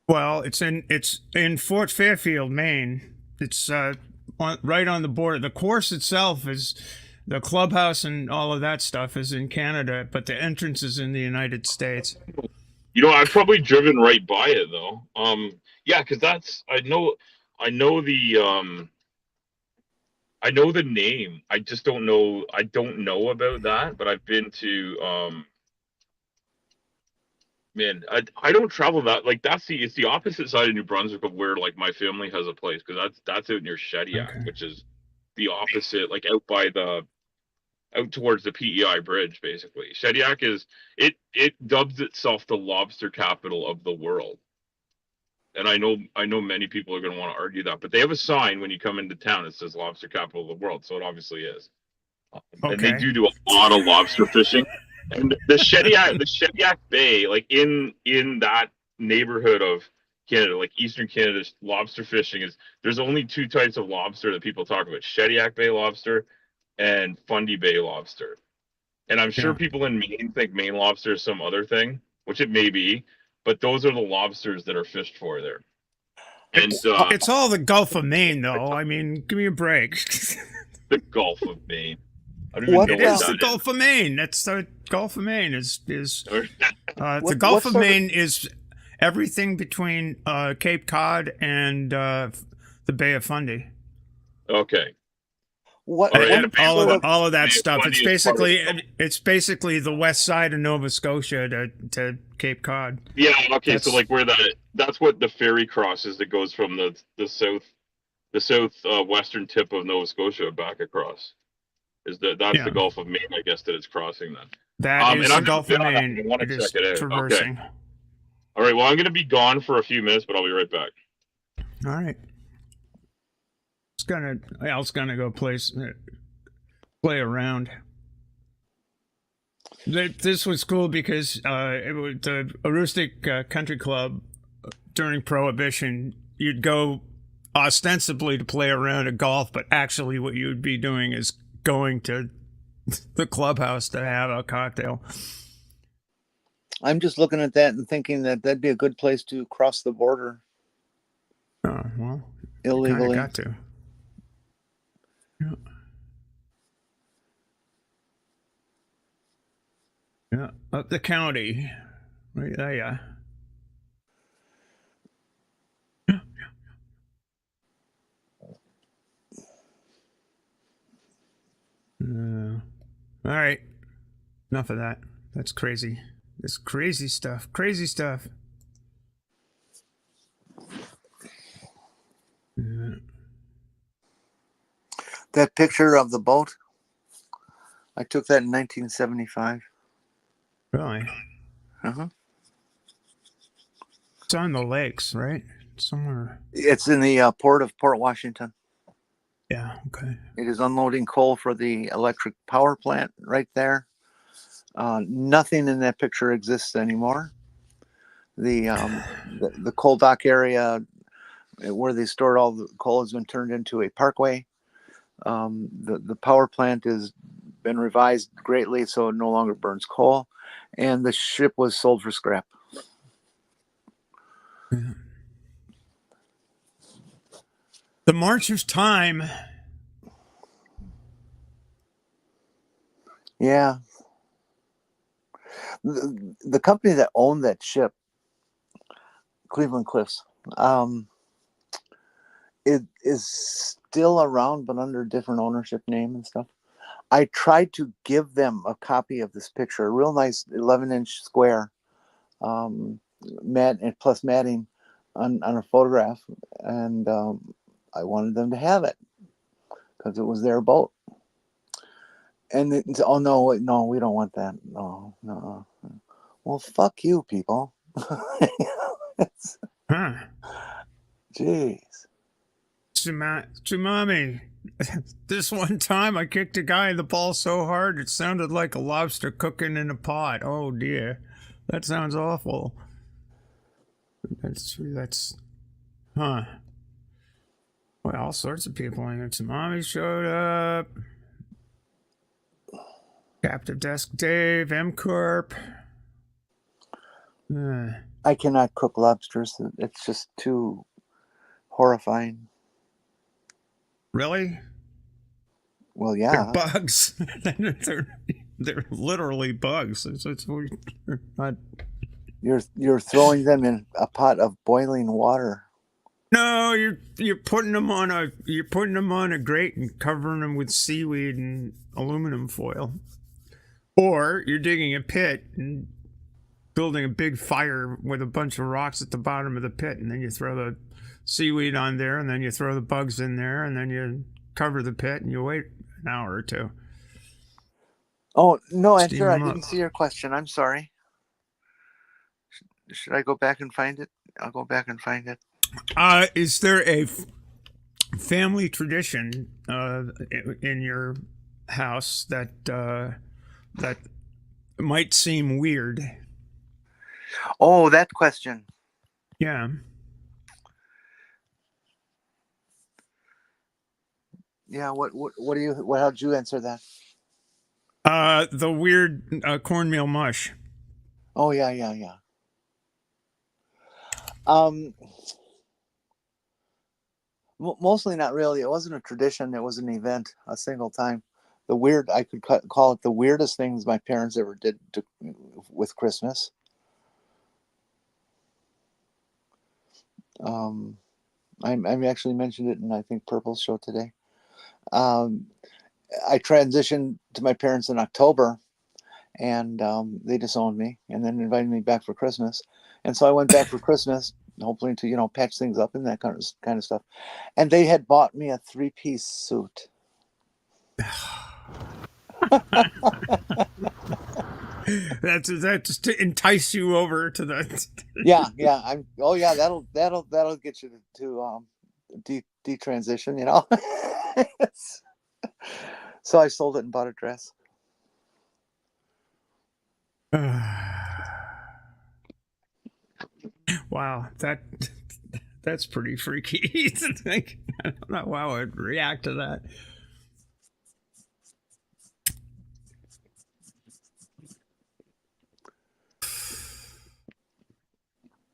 Well, it's in Fort Fairfield, Maine. It's right on the border. The course itself is. The clubhouse and all of that stuff is in Canada, but the entrance is in the United States. I've probably driven right by it though. Yeah, because I know the name. I just don't know. I don't know about that, but I've been to. Man, I don't travel that. Like it's the opposite side of New Brunswick of where like my family has a place, because that's out near Shediac, which is the opposite, like out towards the PEI bridge, basically. Shediac it dubs itself the lobster capital of the world. And I know many people are going to want to argue that, but they have a sign when you come into town that says lobster capital of the world, so it obviously is. And they do a lot of lobster fishing. And the Shediac Bay, like in that neighborhood of Canada, like Eastern Canada, lobster fishing there's only 2 types of lobster that people talk about: Shediac Bay lobster and Bundy Bay lobster. And I'm sure people in Maine think Maine lobster is some other thing, which it may be, but those are the lobsters that are fished for there. And it's all the Gulf of Maine, though. I mean, give me a break. The Gulf of Maine. I don't even know it is the Gulf of Maine. That's the Gulf of Maine is the Gulf of Maine is everything between Cape Cod and the Bay of Fundy. Okay. All of that stuff. It's basically the west side of Nova Scotia to Cape Cod. Yeah. Okay. So like that's what the ferry crosses that goes from the western tip of Nova Scotia back across. That's the Gulf of Maine, I guess, that it's crossing then. That is the Gulf of Maine. I want to check it out. Traversing. Okay. All right. Well, I'm going to be gone for a few minutes, but I'll be right back. All right. Al's gonna go play around. This was cool because it was the Aroostook Country Club during Prohibition. You'd go ostensibly to play around at golf, but actually what you'd be doing is going to the clubhouse to have a cocktail. I'm just looking at that and thinking that that'd be a good place to cross the border. Oh, well, illegally. Got to. Yeah. Yeah, up the county. Right there, yeah. All right. Enough of that. That's crazy. This crazy stuff. Crazy stuff. Yeah. That picture of the boat, I took that in 1975. Really? Uh-huh. It's on the lakes, right? Somewhere. It's in the port of Port Washington. Yeah, okay. It is unloading coal for the electric power plant right there. Nothing in that picture exists anymore. The coal dock area where they stored all the coal has been turned into a parkway. The power plant has been revised greatly, so it no longer burns coal, and the ship was sold for scrap. Yeah. The Marcher's time. Yeah. The company that owned that ship, Cleveland Cliffs, it is still around, but under a different ownership name and stuff. I tried to give them a copy of this picture, a real nice 11-inch square, plus matting on a photograph, and I wanted them to have it because it was their boat. And it's, oh no, we don't want that. No. Well, fuck you, people. Jeez. Tsunami. This one time I kicked a guy in the ball so hard it sounded like a lobster cooking in a pot. Oh dear. That sounds awful. That's well, all sorts of people in here. Tsunami showed up. Captive Desk Dave, M Corp. I cannot cook lobsters. It's just too horrifying. Really? Well, yeah. They're bugs. they're literally bugs. It's not... You're throwing them in a pot of boiling water. No, you're putting them on a grate and covering them with seaweed and aluminum foil. Or you're digging a pit and building a big fire with a bunch of rocks at the bottom of the pit, and then you throw the seaweed on there, and then you throw the bugs in there, and then you cover the pit, and you wait an hour or two. Oh, no, Steam answer. I them didn't see your question. I'm sorry. Should I go back and find it? I'll go back and find it. Is there a family tradition in your house that might seem weird? Oh, that question. Yeah. Yeah. How'd you answer that? The weird cornmeal mush. Oh, yeah. Mostly not really. It wasn't a tradition. It was an event, a single time. I could call it the weirdest things my parents ever did with Christmas. I actually mentioned it in, I think, Purple's show today. I transitioned to my parents in October, and they disowned me and then invited me back for Christmas. And so I went back for Christmas, hopefully to, patch things up and that kind of stuff. And they had bought me a 3-piece suit. That's to entice you over to the. Yeah. That'll get you to detransition, you know. So I sold it and bought a dress. Wow, that's pretty freaky. Like, I don't know how I would react to that.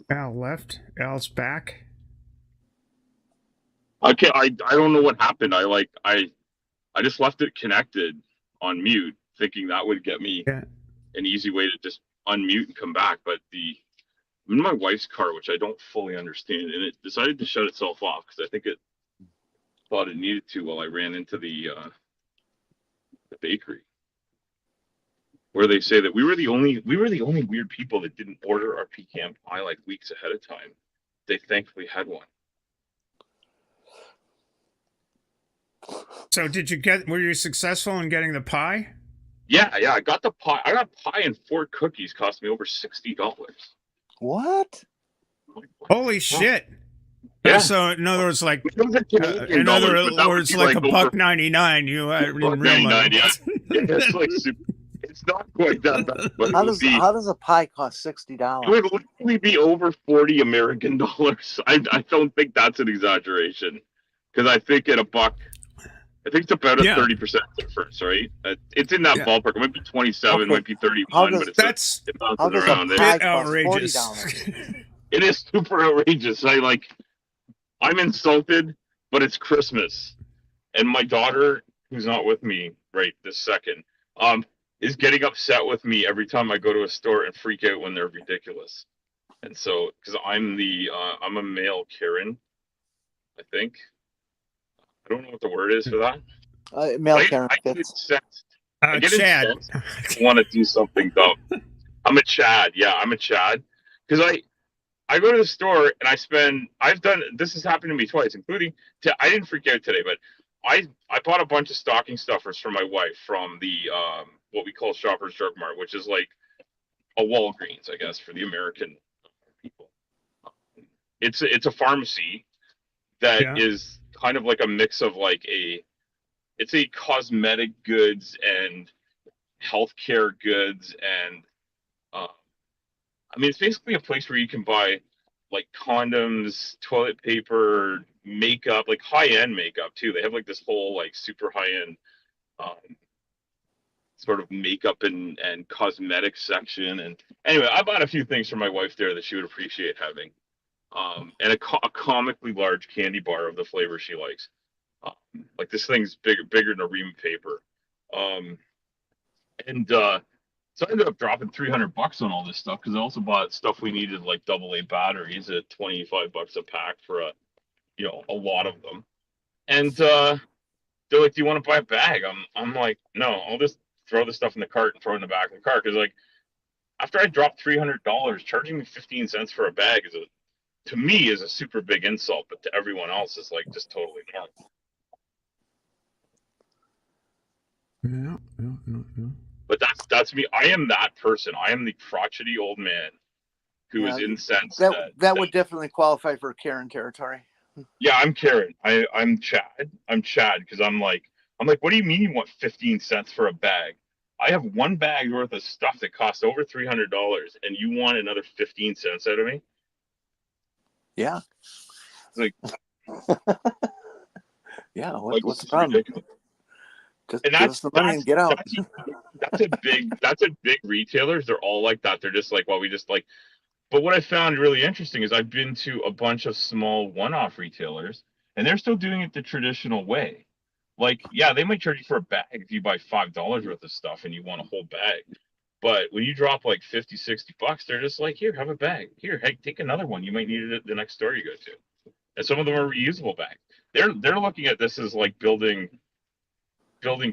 Al left. Al's back. Okay, I don't know what happened. I just left it connected on mute, thinking that would get me Yeah. an easy way to just unmute and come back. But I'm in my wife's car, which I don't fully understand, and it decided to shut itself off because I think it thought it needed to while I ran into the bakery, where they say that we were the only weird people that didn't order our pecan pie like weeks ahead of time. They thankfully had one. So were you successful in getting the pie? Yeah, I got the pie. I got pie and 4 cookies, cost me over $60. What? Holy shit! Yeah. So in other words, like It was a Canadian in dollar, other but that would words, be like over $1.99. You had in real $1.99, money. yeah. It's like it's not quite that bad, but How does a pie cost $60? it would literally be over 40 American dollars. I don't think that's an exaggeration, because I think at $1, I think it's about a 30% difference, right? It's in that ballpark. It might be 27, Okay. might be 31, but it's it bounces around. A pie Bit outrageous. cost $40? It is super outrageous. I'm insulted, but it's Christmas, and my daughter, who's not with me right this second, is getting upset with me every time I go to a store and freak out when they're ridiculous. And so, because I'm a male Karen, I think. I don't know what the word is for that. Male Karen I get fits. incensed. I get Chad. incensed. I want to do something dumb. I'm a Chad. Yeah, I'm a Chad. Because I go to the store and this has happened to me twice, including, I didn't freak out today, but I bought a bunch of stocking stuffers for my wife from the, what we call Shoppers Drug Mart, which is like a Walgreens, I guess, for the American people. It's a pharmacy that is kind of like a mix of it's a cosmetic goods and healthcare goods, and it's basically a place where you can buy like condoms, toilet paper, makeup, like high-end makeup too. They have like this whole like super high-end sort of makeup and cosmetic section. And anyway, I bought a few things for my wife there that she would appreciate having. And a comically large candy bar of the flavor she likes. Like this thing's bigger than a ream of paper. So I ended up dropping $300 on all this stuff, because I also bought stuff we needed, like AA batteries at $25 a pack for a lot of them. And they're like, "Do you want to buy a bag?" I'm like, "No, I'll just throw the stuff in the cart and throw it in the back of the car." Because like, after I dropped $300, charging me 15 cents for a bag to me is a super big insult, but to everyone else is like just totally normal. Yeah. But that's me. I am that person. I am the crotchety old man who is incensed. That would definitely qualify for Karen territory. Yeah, I'm Karen. I'm Chad. I'm Chad, because I'm like, what do you mean you want 15 cents for a bag? I have one bag worth of stuff that costs over $300, and you want another 15 cents out of me? Yeah. It's like, yeah. What's the problem? Ridiculous. Just give us the money and get out. That's a big retailers. They're all like that. They're just like, well, we just like. But what I found really interesting is I've been to a bunch of small one-off retailers, and they're still doing it the traditional way. Like, yeah, they might charge you for a bag if you buy $5 worth of stuff and you want a whole bag. But when you drop like $50, $60, they're just like, "Here, have a bag. Here, hey, take another one. You might need it at the next store you go to." And some of them are reusable bags. They're looking at this as like building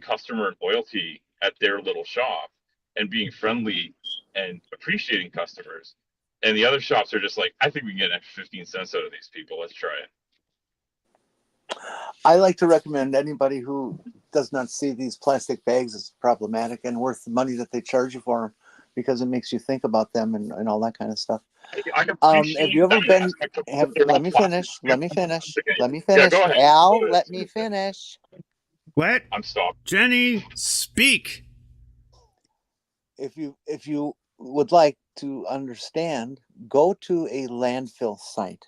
customer loyalty at their little shop and being friendly and appreciating customers. And the other shops are just like, "I think we can get an extra 15 cents out of these people. Let's try it." I like to recommend anybody who does not see these plastic bags as problematic and worth the money that they charge you for them. because it makes you think about them and all that kind of stuff. I appreciate Have you ever that been? aspect of it. They're Let not me plastic. finish. Let me finish. Let me Yeah, finish. go ahead. Al, let me finish. What? I'm stopped. Jenny, speak. If you would like to understand, go to a landfill site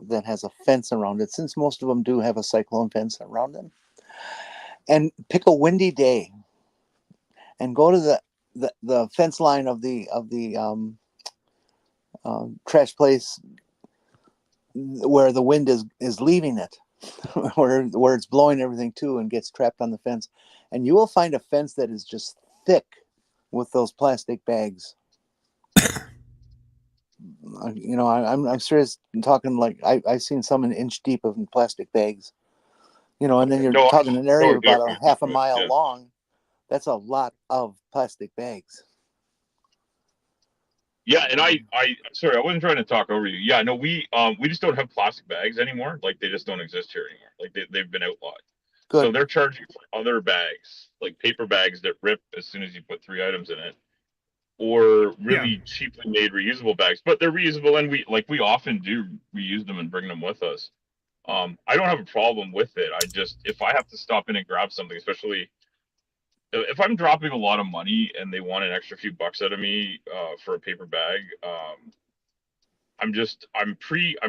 that has a fence around it, since most of them do have a cyclone fence around them, and pick a windy day and go to the fence line of the trash place where the wind is leaving it, where it's blowing everything to and gets trapped on the fence, and you will find a fence that is just thick with those plastic bags. I'm serious. I'm talking like I've seen some an inch deep of plastic bags. And then you're No, talking an area no, about a half a mile yeah. long. That's a lot of plastic bags. Yeah, and I sorry, I wasn't trying to talk over you. Yeah, no, we just don't have plastic bags anymore. Like they just don't exist here anymore. Like they've been outlawed. Good. So they're charging for other bags, like paper bags that rip as soon as you put 3 items in it, or really cheaply made reusable bags. But they're reusable, and we often do reuse them and bring them with us. I don't have a problem with it. I just, if I have to stop in and grab something, especially if I'm dropping a lot of money and they want an extra few bucks out of me for a paper bag, I'm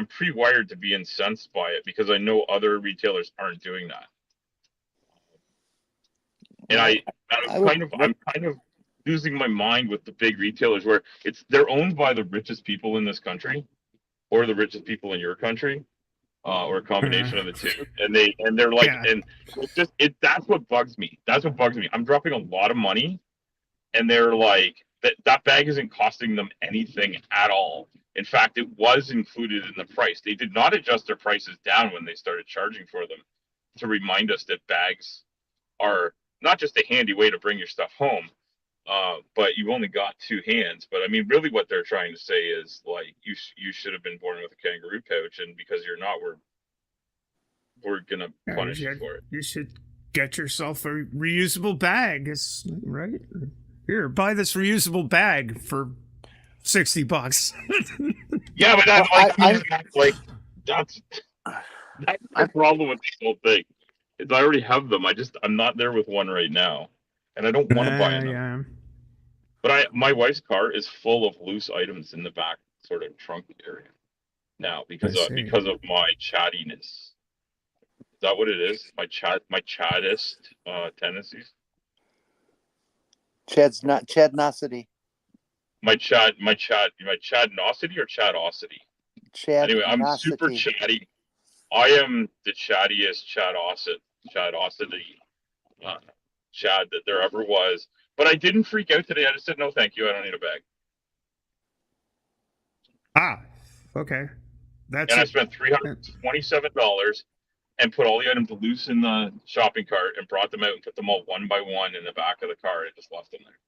pre-wired to be incensed by it because I know other retailers aren't doing that. And I'm kind of losing my mind with the big retailers where they're owned by the richest people in this country or the richest people in your country. Or a combination of the two, and they're like, and that's what bugs me. That's what bugs me. I'm dropping a lot of money, and they're like, that bag isn't costing them anything at all. In fact, it was included in the price. They did not adjust their prices down when they started charging for them to remind us that bags are not just a handy way to bring your stuff home, but you only got 2 hands. But I mean, really, what they're trying to say is like you should have been born with a kangaroo pouch, and because you're not, we're gonna punish you for it. You should get yourself a reusable bag, right? Here, buy this reusable bag for $60. Yeah, but that's the problem with this whole thing. Is I already have them. I'm not there with one right now, and I don't want to buy them. Yeah. But my wife's car is full of loose items in the back sort of trunk area now because of my chattiness. Is that what it is? My chattist tendencies. Chadnosity. My chadnosity or chatosity. Anyway, I'm super chatty. I am the chattiest chatosity Chad that there ever was. But I didn't freak out today. I just said, no, thank you. I don't need a bag. Okay. And I spent $327 and put all the items loose in the shopping cart and brought them out and put them all one by one in the back of the car and just left them there.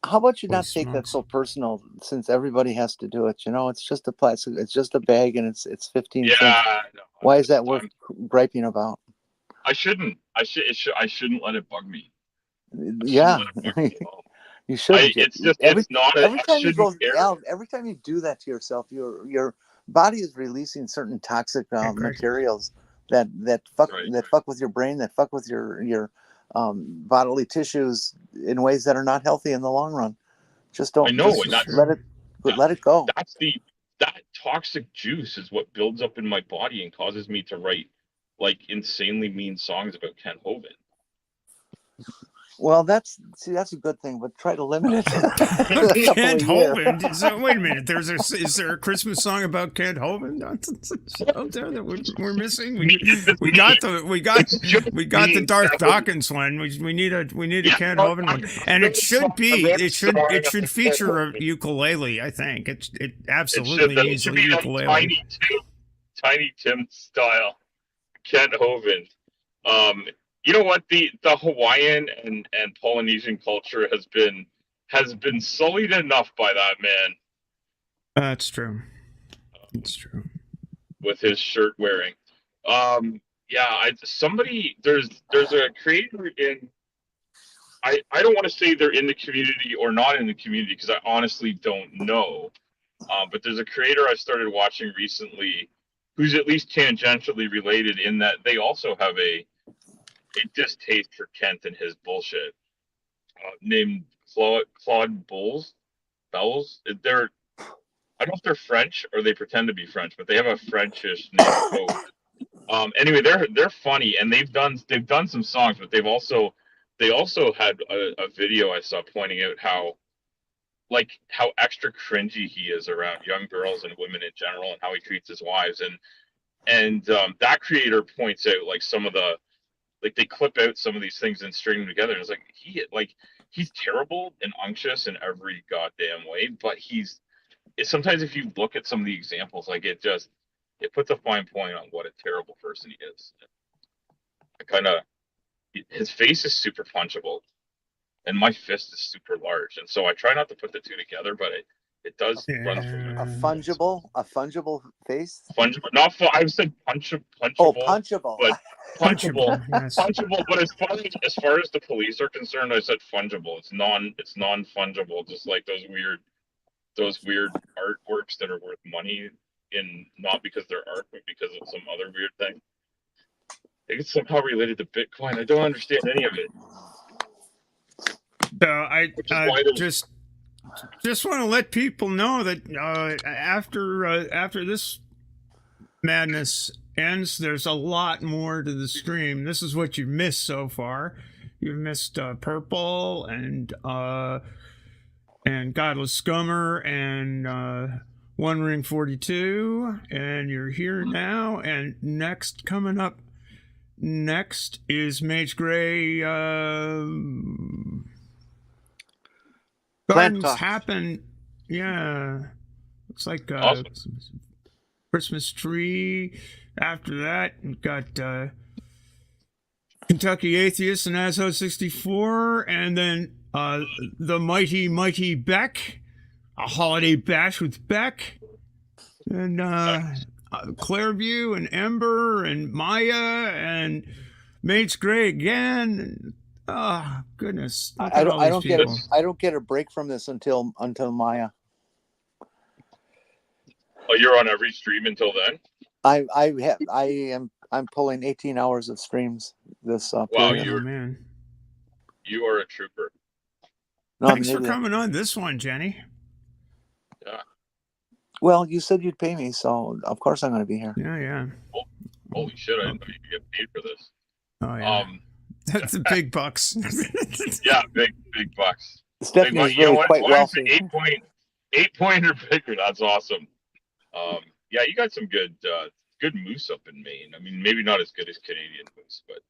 How about you not take that so personal, since everybody has to do it? It's just a plastic, it's just a bag, and it's 15 cents. No, why is that worth griping about? I shouldn't. I shouldn't let it bug me. Yeah. You should. Every time you do that to yourself, your body is releasing certain toxic materials that fuck with your brain, that fuck with your bodily tissues in ways that are not healthy in the long run. Just don't. I know. Let it go. That toxic juice is what builds up in my body and causes me to write like insanely mean songs about Kent Hovind. Well, that's a good thing, but try to limit it. Kent Hovind. Wait a minute. Is there a Christmas song about Kent Hovind out there that we're missing? We got the Darth Dawkins one. We need a Kent Hovind one, and it should feature a ukulele. I think it absolutely needs a ukulele. Tiny Tim style Kent Hovind. You know what? The Hawaiian and Polynesian culture has been sullied enough by that man. That's true. It's true. With his shirt wearing. There's a creator in I don't want to say they're in the community or not in the community because I honestly don't know. But there's a creator I started watching recently who's at least tangentially related in that they also have a distaste for Kent and his bullshit. Named Claude Bells. They're I don't know if they're French or they pretend to be French, but they have a Frenchish name. Anyway, they're funny and they've done some songs, but they also had a video I saw pointing out how extra cringy he is around young girls and women in general and how he treats his wives and that creator points out like some of the they clip out some of these things and string them together and it's like he's terrible and unctuous in every goddamn way, but sometimes if you look at some of the examples, like it puts a fine point on what a terrible person he is. His face is super punchable and my fist is super large, and so I try not to put the two together, but it does run through A fungible face. fungible. Not I said punchable. Oh, punchable. But punchable, yes. punchable. But as far as the police are concerned, I said fungible. It's non fungible, just like those weird artworks that are worth money not because they're art, but because of some other weird thing. I think it's somehow related to Bitcoin. I don't understand any of it. So I just want to let people know that after this madness ends, there's a lot more to the stream. This is what you've missed so far. You've missed Purple and Godless Scummer and One Ring 42, and you're here now. And coming up next is Mage Gray. Gardens happen. Yeah. Looks like Awesome. Christmas tree. After that, we've got Kentucky Atheist and Asho 64. And then the Mighty Beck. A holiday bash with Beck. And Clairview and Ember and Maya and Mates Gray again. Oh goodness! I don't get a break from this until Maya. Oh, you're on every stream until then? I'm pulling 18 hours of streams this wow, man. You are a trooper. No, Thanks for coming on this one, Jenny. Yeah. Well, you said you'd pay me, so of course I'm going to be here. Yeah. Holy shit! I didn't know you could get paid for this. Oh yeah. That's the big bucks. Yeah, big bucks. Stephanie's really quite wealthy. 8 point or bigger. That's awesome. Yeah, you got some good moose up in Maine. I mean, maybe not as good as Canadian moose, but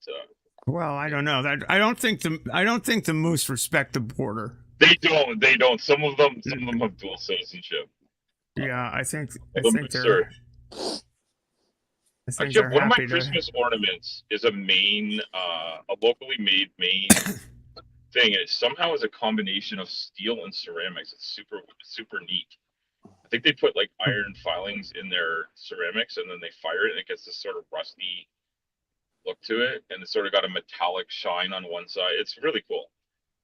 well, I don't know. I don't think the moose respect the border. They don't. Some of them have dual citizenship. Yeah, I think they're. Actually, one of my happy Christmas ornaments is a Maine, a locally made Maine thing, and it somehow is a combination of steel and ceramics. It's super neat. I think they put like iron filings in their ceramics, and then they fire it, and it gets this sort of rusty look to it, and it's sort of got a metallic shine on one side. It's really cool,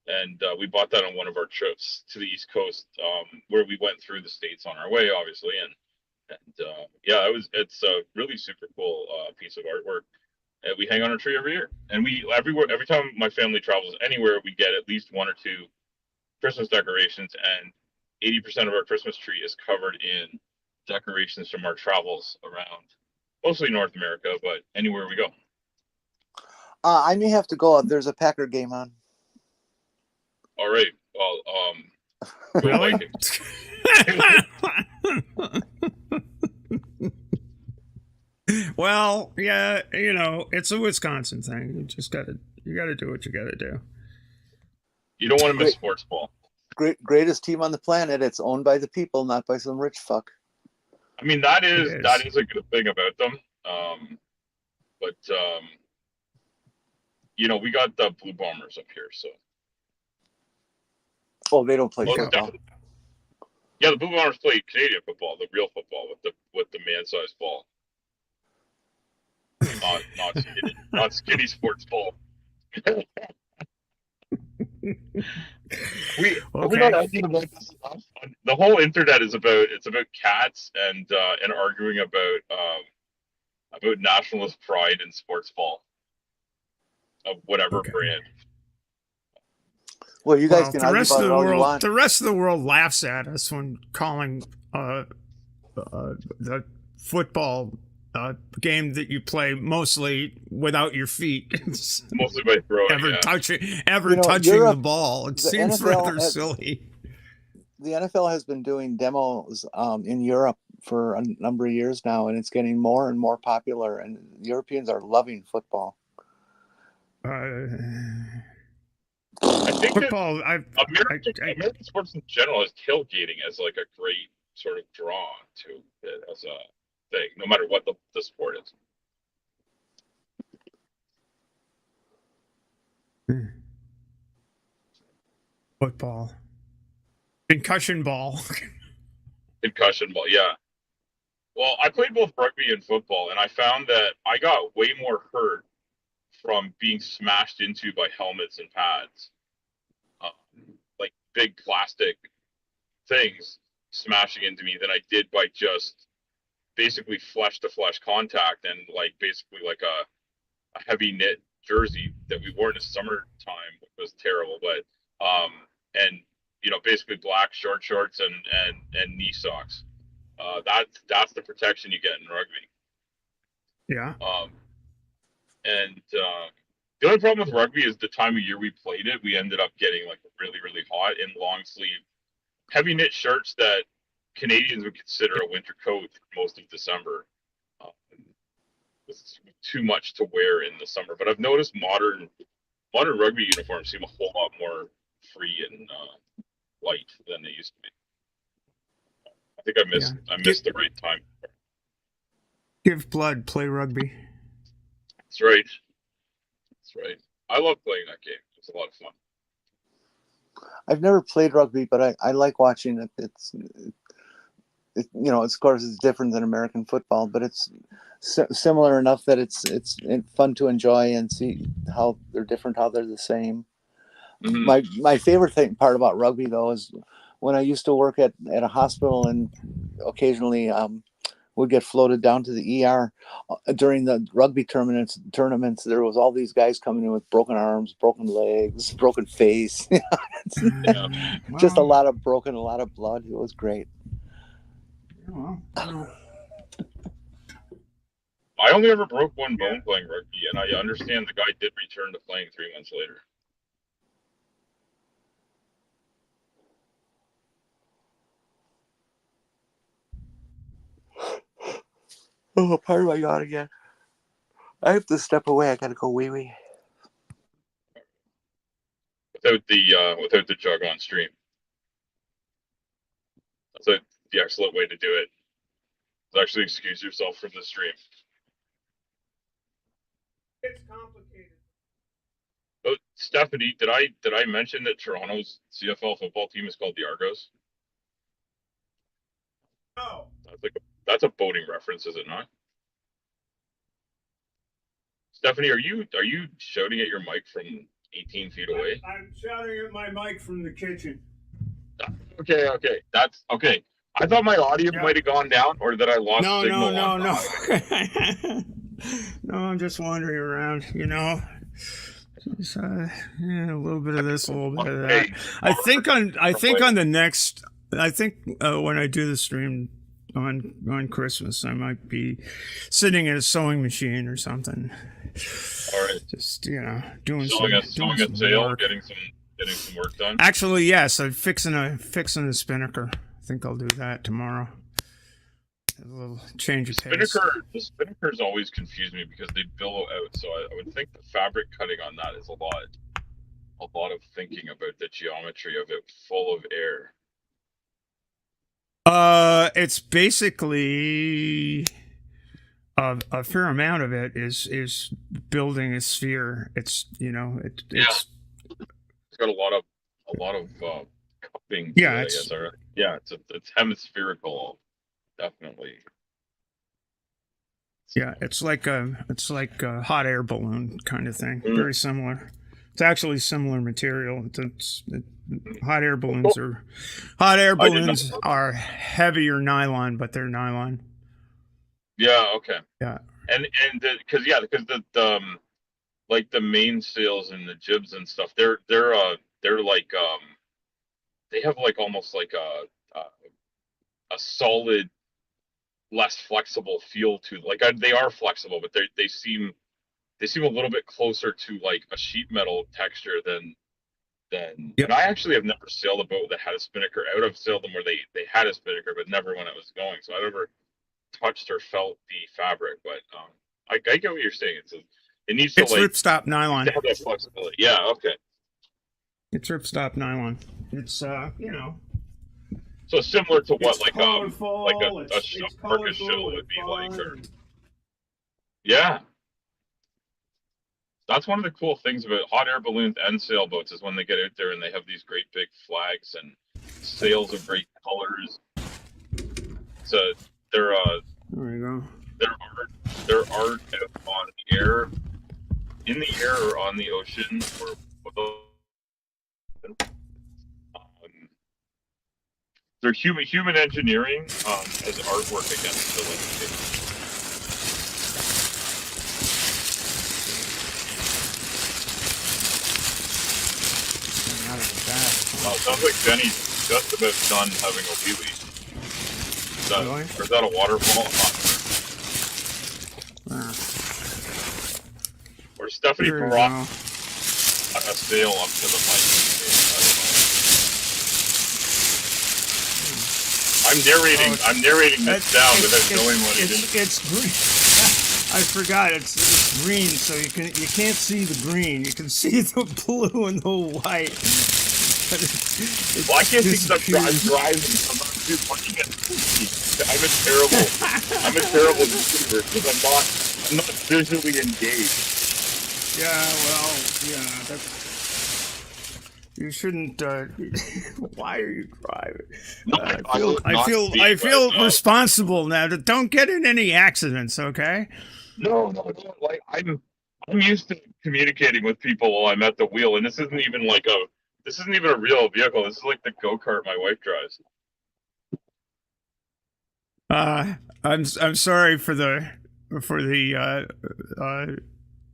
and we bought that on one of our trips to the East Coast, where we went through the states on our way, obviously, and yeah, it's a really super cool piece of artwork. And we hang on our tree every year, and every time my family travels anywhere, we get at least one or two Christmas decorations, and 80% of our Christmas tree is covered in decorations from our travels around, mostly North America, but anywhere we go. I may have to go. There's a Packer game on. All right. Well, really? Well, yeah, it's a Wisconsin thing. You gotta do what you gotta do. You don't want to miss sports ball. Greatest team on the planet. It's owned by the people, not by some rich fuck. I mean, that is a good thing about them. But we got the Blue Bombers up here, so. Oh, they don't play football. Yeah, the Blue Bombers play Canadian football, the real football with the man-sized ball. Not skinny sports ball. Are we not Okay. arguing about this enough? The whole internet is about cats and arguing about nationalist pride in sports ball of whatever Okay. brand. Well, you guys Well, can argue about it all you want. the rest of the world laughs at us when calling the football game that you play mostly without your feet. Mostly by throwing. ever Yeah. touching Europe, the ball. It the seems NFL rather has- silly. The NFL has been doing demos in Europe for a number of years now, and it's getting more and more popular. And Europeans are loving football. I think that Football. American sports in general is tailgating as like a great sort of draw to it as a thing, no matter what the sport is. Football. Concussion ball. Concussion ball, yeah. Well, I played both rugby and football, and I found that I got way more hurt from being smashed into by helmets and pads, like big plastic things smashing into me, than I did by just basically flesh to flesh contact and like basically like a heavy knit jersey that we wore in the summertime, which was terrible, but and basically black short shorts and knee socks. That's the protection you get in rugby. Yeah. And the only problem with rugby is the time of year we played it, we ended up getting like really, really hot in long sleeve, heavy knit shirts that Canadians would consider a winter coat for most of December. It's too much to wear in the summer. But I've noticed modern rugby uniforms seem a whole lot more free and light than they used to be. I think I missed the right time. Give blood, play rugby. That's right. That's right. I love playing that game. It's a lot of fun. I've never played rugby, but I like watching it. It's of course it's different than American football, but it's similar enough that it's fun to enjoy and see how they're different, how they're the same. Mm-hmm. My favorite part about rugby though is when I used to work at a hospital and occasionally would get floated down to the ER during the rugby tournaments. There was all these guys coming in with broken arms, broken legs, broken face. Just a lot of blood. It was great. I only ever broke one bone playing rugby, and I understand the guy did return to playing 3 months later. Oh, pardon my God again. I have to step away. I gotta go wee wee. Without the jug on stream. That's the excellent way to do it. Actually excuse yourself from the stream. It's complicated. Oh, Stephanie, did I mention that Toronto's CFL football team is called the Argos? No. That's a boating reference, is it not? Stephanie, are you shouting at your mic from 18 feet away? I'm shouting at my mic from the kitchen. Okay. That's okay. I thought my audio might have gone down, or that I lost signal. No. No, I'm just wandering around, Just, a little bit of this, a little bit of that. I think when I do the stream on Christmas, I might be sitting at a sewing machine or something. All right. Just doing sewing a sail, work. getting some work done. Actually, yes, I'm fixing a spinnaker. I think I'll do that tomorrow. A little change of pace. The spinnakers always confuse me because they billow out. So I would think the fabric cutting on that is a lot of thinking about the geometry of it, full of air. It's basically a fair amount of it is building a sphere. It's it's got a lot of cupping. Yeah, it's hemispherical. Definitely. Yeah, it's like a hot air balloon kind of thing. Very similar. It's actually similar material. Hot air balloons are heavier nylon, but they're nylon. Yeah. Okay. Yeah. And because the like the mainsails and the jibs and stuff, they're like they have like almost like a solid, less flexible feel to, like, they are flexible, but they seem a little bit closer to like a sheet metal texture than. Yep. And I actually have never sailed a boat that had a spinnaker out. I've sailed them where they had a spinnaker, but never when it was going. So I never touched or felt the fabric. But I get what you're saying. It needs to, it's like, ripstop nylon. have that flexibility. Yeah. Okay. It's ripstop nylon. It's you know. So similar to what, It's like colorful, a it's market shell colorful, would be it's like. Or, fun. yeah. That's one of the cool things about hot air balloons and sailboats is when they get out there and they have these great big flags and sails of great colors. So they're There you go. their art out on the air, in the air or on the ocean, or they're human engineering as artwork against the landscape. Sounds like Jenny's just about done having a wheelie. Really? Or is that a waterfall? Or Stephanie There you brought go. a sail up to the mic. I'm narrating this down without knowing what it is. It's green. I forgot. It's green, so you can't see the green. You can see the blue and the white. Well, I can't think I'm driving. I'm not too fucking at I'm a terrible receiver because I'm not visually engaged. Yeah, well, yeah, that's. You shouldn't. Why are you driving? I feel responsible now. Don't get in any accidents, okay? No. Like I'm used to communicating with people while I'm at the wheel, and this isn't even a real vehicle. This is like the go-kart my wife drives. I'm sorry for the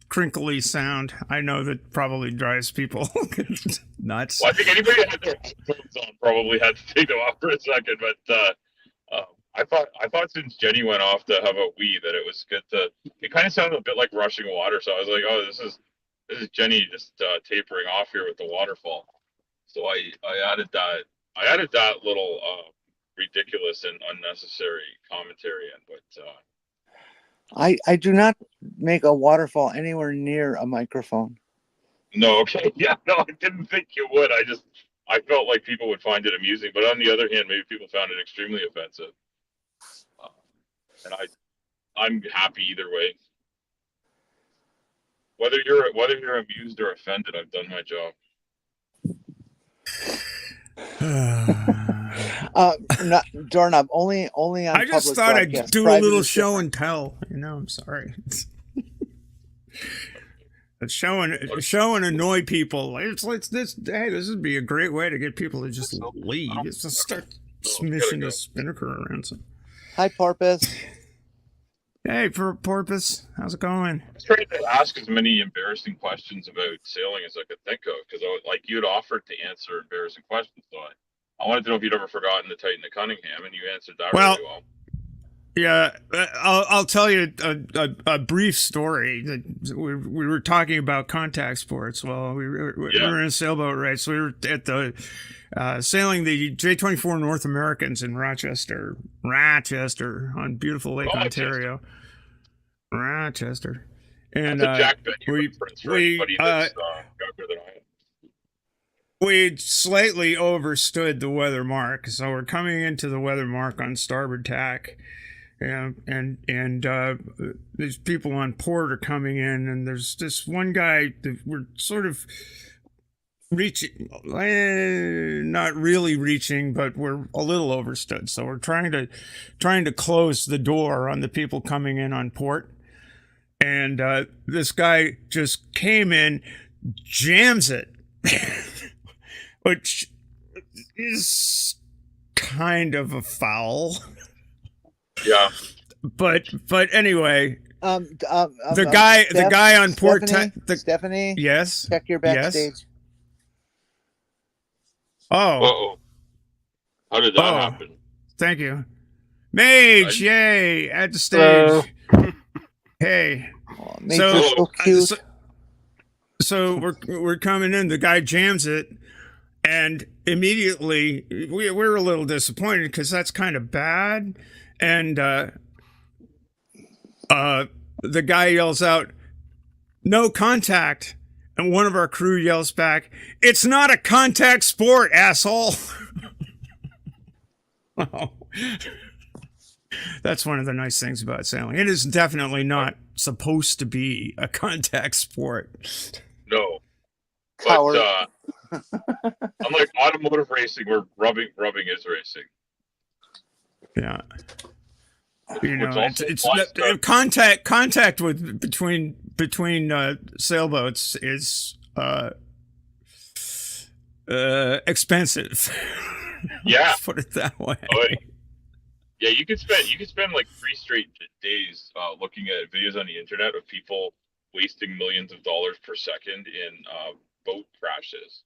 crinkly sound. I know that probably drives people nuts. Well, I think anybody that had their headphones on probably had to take them off for a second, but I thought since Jenny went off to have a wee that it was good to. It kind of sounded a bit like rushing water, so I was like, oh, this is Jenny just tapering off here with the waterfall. So I added that little ridiculous and unnecessary commentary in, but I do not make a waterfall anywhere near a microphone. no, okay, yeah, no, I didn't think you would. I felt like people would find it amusing, but on the other hand, maybe people found it extremely offensive. And I'm happy either way. Whether you're amused or offended, I've done my job. Not doorknob. Only on. I just public thought I'd broadcast. do a Private little is show different. and tell. I'm sorry. It's show and annoy people. It's this. Hey, this would be a great way to get people to just leave. Just start smishing a spinnaker around some. Hi, Porpoise. Hey, Porpoise, how's it going? I was trying to ask as many embarrassing questions about sailing as I could think of, because like you'd offered to answer embarrassing questions, so I wanted to know if you'd ever forgotten the Titan of Cunningham, and you answered that really well. Yeah, I'll tell you a brief story. We were talking about contact sports. Well, we were in a sailboat, right? So we were at the sailing the J-24 North Americans in Rochester on beautiful Lake Ontario. Rochester. And that's a Jack Benny reference, right? But he lives younger than I am. We slightly overstood the weather mark, so we're coming into the weather mark on starboard tack. And these people on port are coming in, and there's this one guy that we're sort of reaching, not really reaching, but we're a little overstood. So we're trying to close the door on the people coming in on port. And this guy just came in, jams it, which is kind of a foul. Yeah. But anyway, the Steph, guy on port, Stephanie, yes, check your backstage. yes. Oh, Uh-oh. How did that happen? Thank you, Mage. Yay, at the stage. Hey, Mage is so cute. So we're coming in. The guy jams it, and immediately we're a little disappointed because that's kind of bad. And the guy yells out, "No contact!" And one of our crew yells back, "It's not a contact sport, asshole!" Oh. That's one of the nice things about sailing. It is definitely not supposed to be a contact sport. No. Coward. But unlike automotive racing, where rubbing is racing. Yeah. You know, Which it's also contact with between sailboats is expensive. Yeah. Put it that way. Yeah, you could spend like 3 straight days looking at videos on the internet of people wasting millions of dollars per second in boat crashes,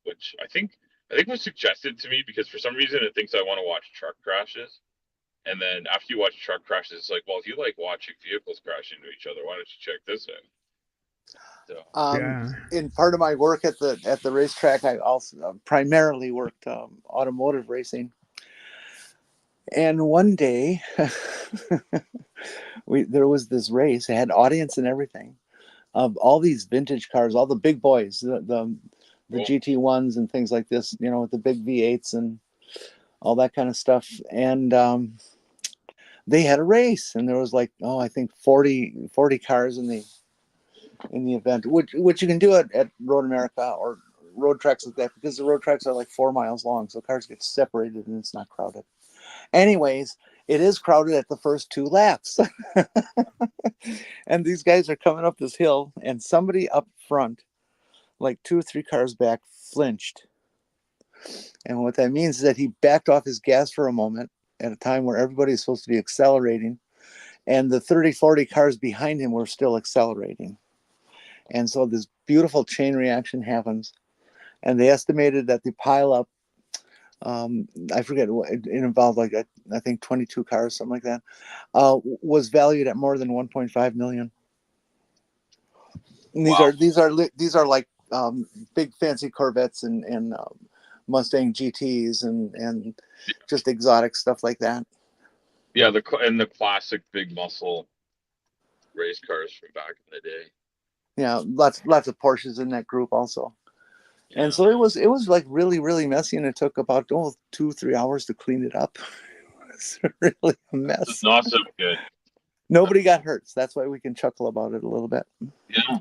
which I think was suggested to me because for some reason it thinks I want to watch truck crashes, and then after you watch truck crashes, it's like, well, if you like watching vehicles crash into each other, why don't you check this out? So. In part of my work at the racetrack, I also primarily worked automotive racing. And one day, there was this race. It had audience and everything of all these vintage cars, all the big boys, the GT1s and things like this, you know, with the big V8s and all that kind of stuff. And they had a race, and there was like, I think 40 cars in the event, which you can do at Road America or road tracks like that, because the road tracks are like 4 miles long, so cars get separated and it's not crowded. Anyways, it is crowded at the first 2 laps. And these guys are coming up this hill, and somebody up front, like 2 or 3 cars back, flinched. And what that means is that he backed off his gas for a moment at a time where everybody is supposed to be accelerating, and the 30-40 cars behind him were still accelerating. And so this beautiful chain reaction happens, and they estimated that the pileup, I forget, it involved like I think 22 cars, something like that, was valued at more than 1.5 million. And these are like big fancy Corvettes and Mustang GTs and just exotic stuff like that. Yeah, the classic big muscle race cars from back in the day. Yeah, lots of Porsches in that group also. And so it was like really, really messy, and it took about 2-3 hours to clean it up. It was really a mess. It's not so good. Nobody got hurt, so that's why we can chuckle about it a little bit. Yeah.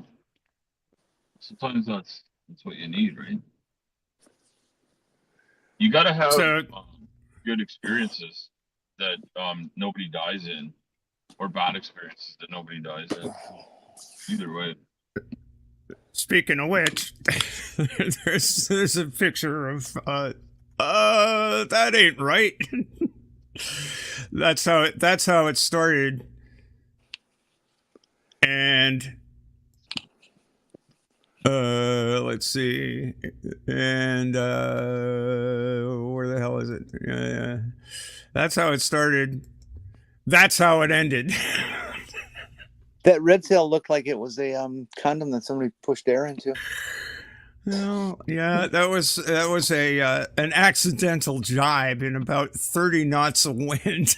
Sometimes that's what you need, right? You got to have good experiences that nobody dies in, or bad experiences that nobody dies in. Either way. Speaking of which, there's a picture of that ain't right. That's how it started. And let's see. And where the hell is it? Yeah. That's how it started. That's how it ended. That red tail looked like it was a condom that somebody pushed air into. No, yeah, that was a an accidental jibe in about 30 knots of wind.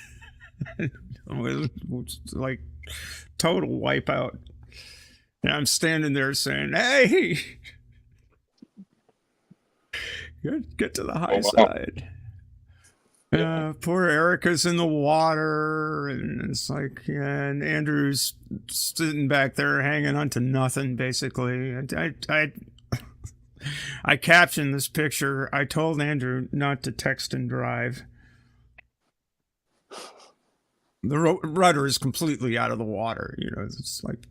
It was like total wipeout. And I'm standing there saying, "Hey, get to the high side." Poor Erica's in the water, and it's like, and Andrew's sitting back there hanging on to nothing, basically. I captioned this picture. I told Andrew not to text and drive. The rudder is completely out of the water. You know, it's like,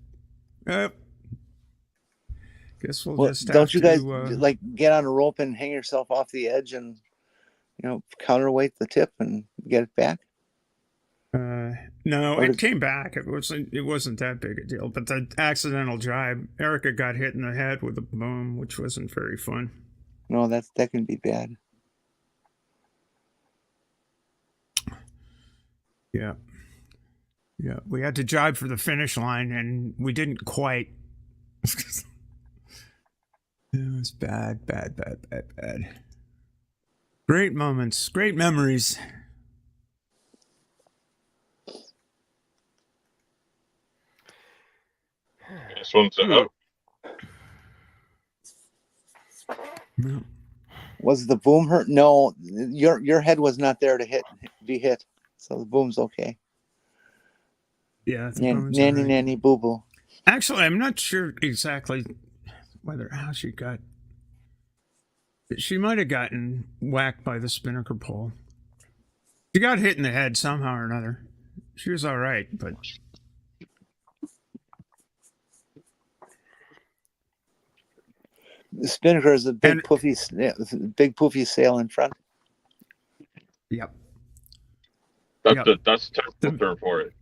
Guess we'll Well, just have don't you guys to, like get on a rope and hang yourself off the edge and counterweight the tip and get it back? no, Or it came back. It wasn't that big a deal. But the accidental jibe, Erica got hit in the head with a boom, which wasn't very fun. no, that can be bad. Yeah. Yeah, we had to jibe for the finish line, and we didn't quite. It was bad. Great moments, great memories. This one's out. No. Was the boom hurt? No, your head was not there to be hit, so the boom's okay. Yeah, Nanny boo boo. Actually, I'm not sure exactly how she got. She might have gotten whacked by the spinnaker pole. She got hit in the head somehow or another. She was all right, but the spinnaker is a big poofy sail in front. Yep. That's a technical term for it.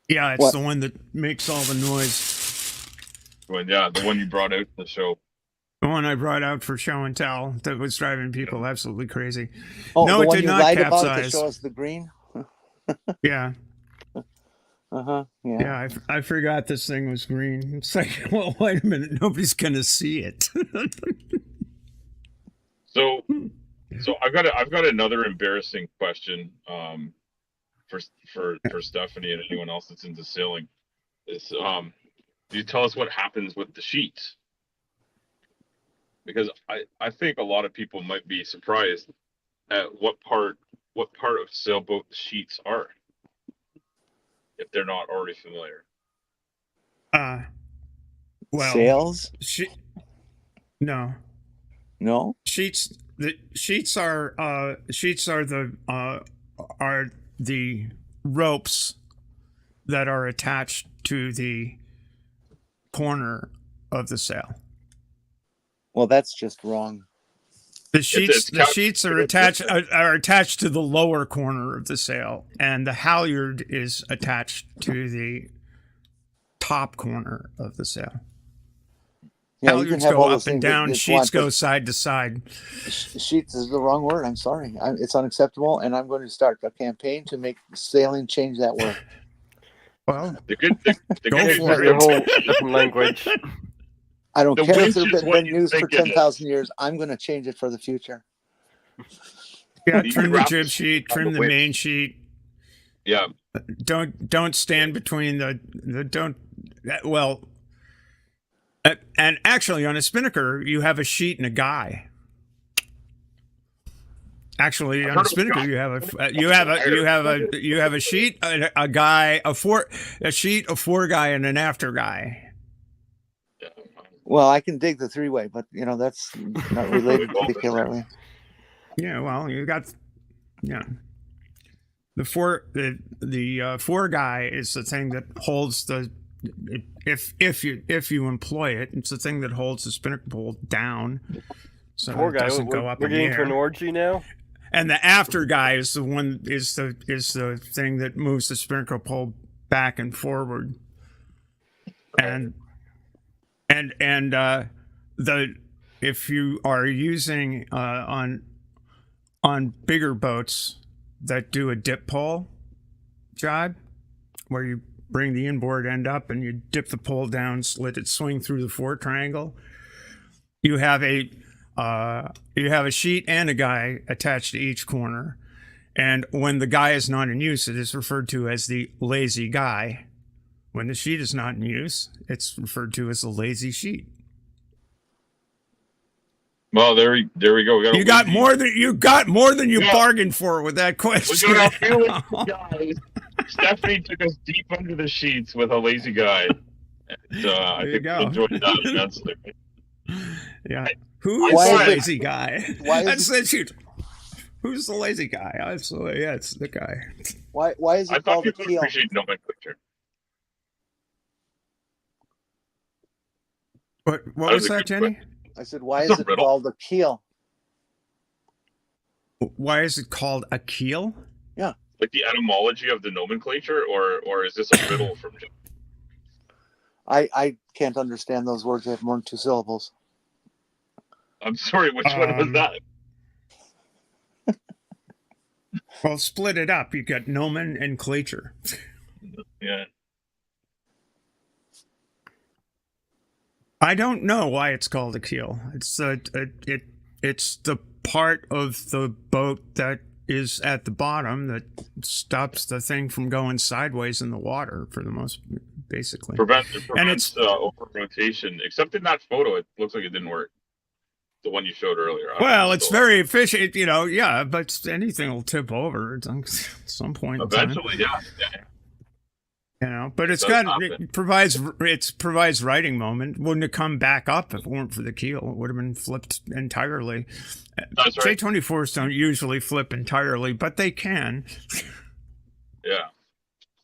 Yeah, it's the one that makes all the noise. The one you brought out in the show. The one I brought out for show and tell that was driving people absolutely crazy. Oh, no, the it one did you not lied capsize. about to show us the green. Yeah. Yeah. Yeah, I forgot this thing was green. It's like, well, wait a minute, nobody's gonna see it. So I've got another embarrassing question for Stephanie and anyone else that's into sailing. Is do you tell us what happens with the sheets? Because I think a lot of people might be surprised at what part of sailboat the sheets are, if they're not already familiar. Well, sails? No. Sheets. The sheets are the ropes that are attached to the corner of the sail. Well, that's just wrong. The sheets are attached to the lower corner of the sail, and the halyard is attached to the top corner of the sail. Yeah, halyards go up and down, sheets go side to side. Sheets is the wrong word. I'm sorry. It's unacceptable, and I'm going to start a campaign to make sailing change that word. Well, the good go for your whole different language. I don't care if it's been used for 10,000 years. I'm going to change it for the future. Yeah, trim the jib sheet, trim the main sheet. Yeah. Don't stand between and actually on a spinnaker you have a sheet and a guy. Actually, on a spinnaker you have a sheet, a guy, a sheet, a fore guy, and an after guy. Well, I can dig the three-way, but that's not related particularly. Yeah, well, you got the fore guy is the thing that holds the if you employ it, it's the thing that holds the spinnaker pole down, so it doesn't go up in the air. We're getting to an orgy now. And the after guy is the one is the thing that moves the spinnaker pole back and forward, and if you are using on bigger boats that do a dip pole jibe, where you bring the inboard end up and you dip the pole down, let it swing through the fore triangle, you have a sheet and a guy attached to each corner, and when the guy is not in use, it is referred to as the lazy guy. When the sheet is not in use, it's referred to as the lazy sheet. Well, there we go. You got more than you bargained for with that question. Guys, Stephanie took us deep under the sheets with a lazy guy. And, I think we enjoyed that immensely. Yeah. Who's the lazy guy? That's the shoot. Who's the lazy guy? Absolutely, yeah, it's the guy. Why is it called a keel? Appreciate nomenclature. What That was was a that, good Jenny? I said, why It's is a it riddle. called a keel? Why is it called a keel? Like the etymology of the nomenclature, or is this a riddle from? I can't understand those words that have more than 2 syllables. I'm sorry, which one was that? Well, split it up. You got nomen and clature. Yeah. I don't know why it's called a keel. It's it's the part of the boat that is at the bottom that stops the thing from going sideways in the water for the most, basically. It And prevents over rotation. Except in that photo, it looks like it didn't work. The one you showed earlier. I don't Well, know, it's so- very efficient, yeah, but anything will tip over at some point in time. Eventually, yeah. But it's does got happen. it provides writing moment. Wouldn't have come back up if it weren't for the keel. It would have been flipped entirely. That's right. J24s don't usually flip entirely, but they can. Yeah.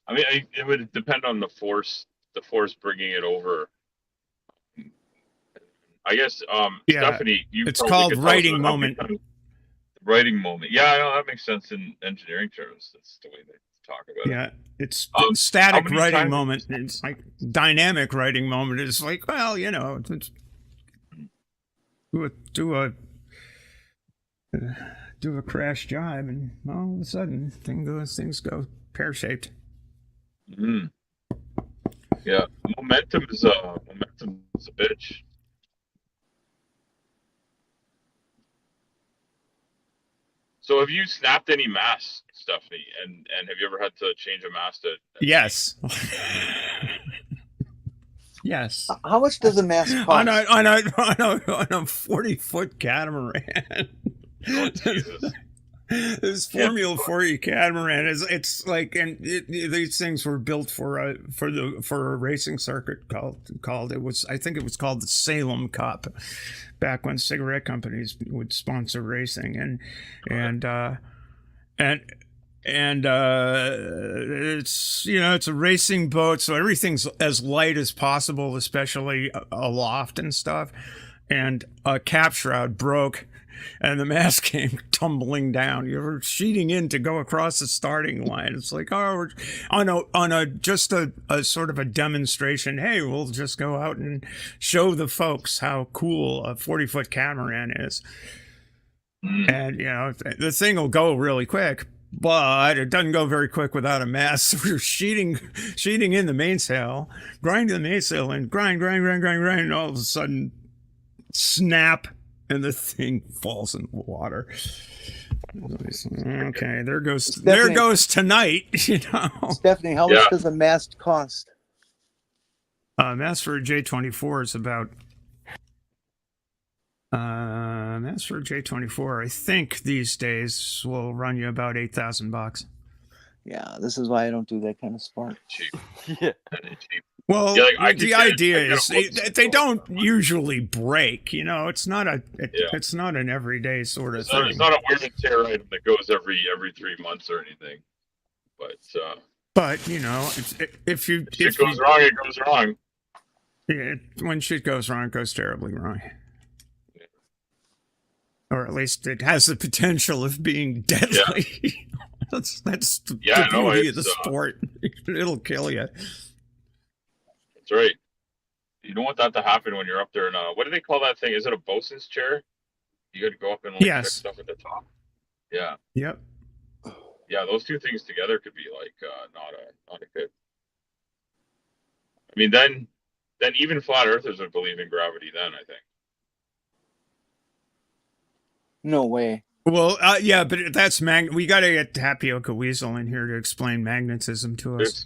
I mean, it would depend on the force bringing it over. I guess, Yeah, Stephanie, you it's probably called could tell us writing how many moment. times- Writing moment. Yeah, I know that makes sense in engineering terms. That's the way they talk about it. Yeah, it's How static many writing times- moment. It's like dynamic writing moment. It's like, well, it's, do a crash jibe, and all of a sudden things go pear shaped. Mm. Yeah, momentum is a bitch. So have you snapped any masts, Stephanie? And have you ever had to change a mast at Yes. Yes. How much does a mast cost? On a 40-foot catamaran. Oh, Jesus. This Formula 40 catamaran it's like, and these things were built for a racing circuit called I think it was called the Salem Cup, back when cigarette companies would sponsor racing, and it's it's a racing boat, so everything's as light as possible, especially aloft and stuff. And a cap shroud broke, and the mast came tumbling down. You were sheeting in to go across the starting line. It's like, we're on a just a sort of a demonstration. Hey, we'll just go out and show the folks how cool a 40-foot catamaran is. And the thing will go really quick, but it doesn't go very quick without a mast. So we were sheeting in the mainsail, grinding the mainsail, and grind, and all of a sudden, snap, and the thing falls in the water. Okay, there goes tonight. Stephanie, how much does a mast cost? Mast for a J24 is about. Mast for a J24, I think these days will run you about $8,000. Yeah, this is why I don't do that kind of sport. Cheap. Yeah. Cheap. Well, the idea is they don't one. usually break. It's not it's not an everyday sort of thing. It's not a wear and tear item that goes every 3 months or anything. But if shit goes wrong, it goes wrong. Yeah, when shit goes wrong, it goes terribly wrong. Yeah. Or at least it has the potential of being deadly. Yeah. that's the beauty of the sport. It'll kill you. That's right. You don't want that to happen when you're up there in what do they call that thing? Is it a bosun's chair? You got to go up and fix stuff at the top. Yeah. Yep. Yeah, those two things together could be like not a good. I mean, then even flat earthers would believe in gravity. Then I think. No way. Well, yeah, but that's we got to get Tapiocaweasel in here to explain magnetism to us.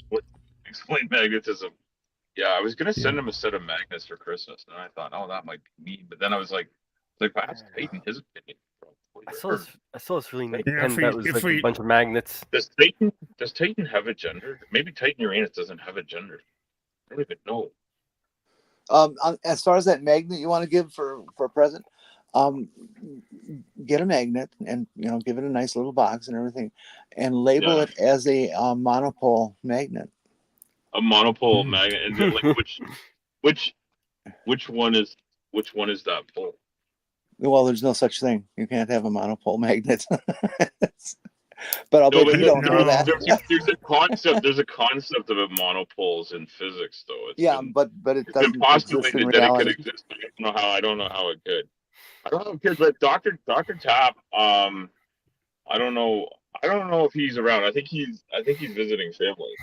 Explain magnetism. Yeah, I was gonna send him a set of magnets for Christmas, and I thought, that might be mean. But then I was like, perhaps Titan his opinion. I saw this really nice pen that was like a bunch of magnets. Does Titan have a gender? Maybe Titan Uranus doesn't have a gender. I don't even know. As far as that magnet you want to give for a present, get a magnet and give it a nice little box and everything, and label it as a monopole magnet. A monopole magnet. Is it like which Which one is that pole? Well, there's no such thing. You can't have a monopole magnet. But I'll No, bet but you don't know that. there's a concept. There's a concept of monopoles in physics, though. Yeah, but it It's been doesn't exist in postulated that it could reality. exist. I don't know how it could. I don't know if it could, but Doctor Tap. I don't know. I don't know if he's around. I think he's visiting family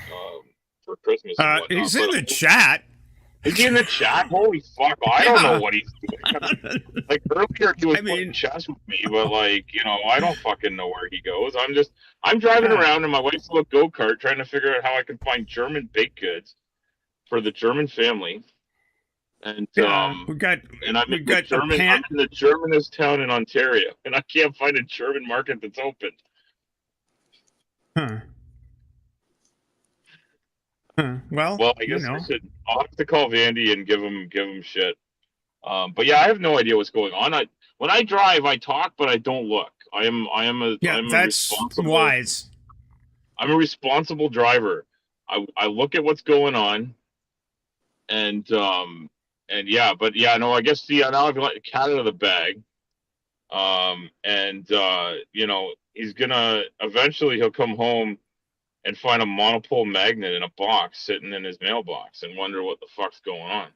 for Christmas and whatnot. He's in the chat. Is he in the chat? Holy fuck! I don't know what he's doing. Like earlier, he was playing chess with me, but I don't fucking know where he goes. I'm driving around in my wife's little go-kart, trying to figure out how I can find German baked goods for the German family. And I'm in the Germanist town in Ontario, and I can't find a German market that's open. Well, I guess I'll have to call Vandy and give him shit. But yeah, I have no idea what's going on. When I drive, I talk, but I don't look. I'm that's wise. I'm a responsible driver. I look at what's going on, and yeah, but yeah, no, I guess now I've let the cat out of the bag. He's gonna eventually he'll come home and find a monopole magnet in a box sitting in his mailbox and wonder what the fuck's going on.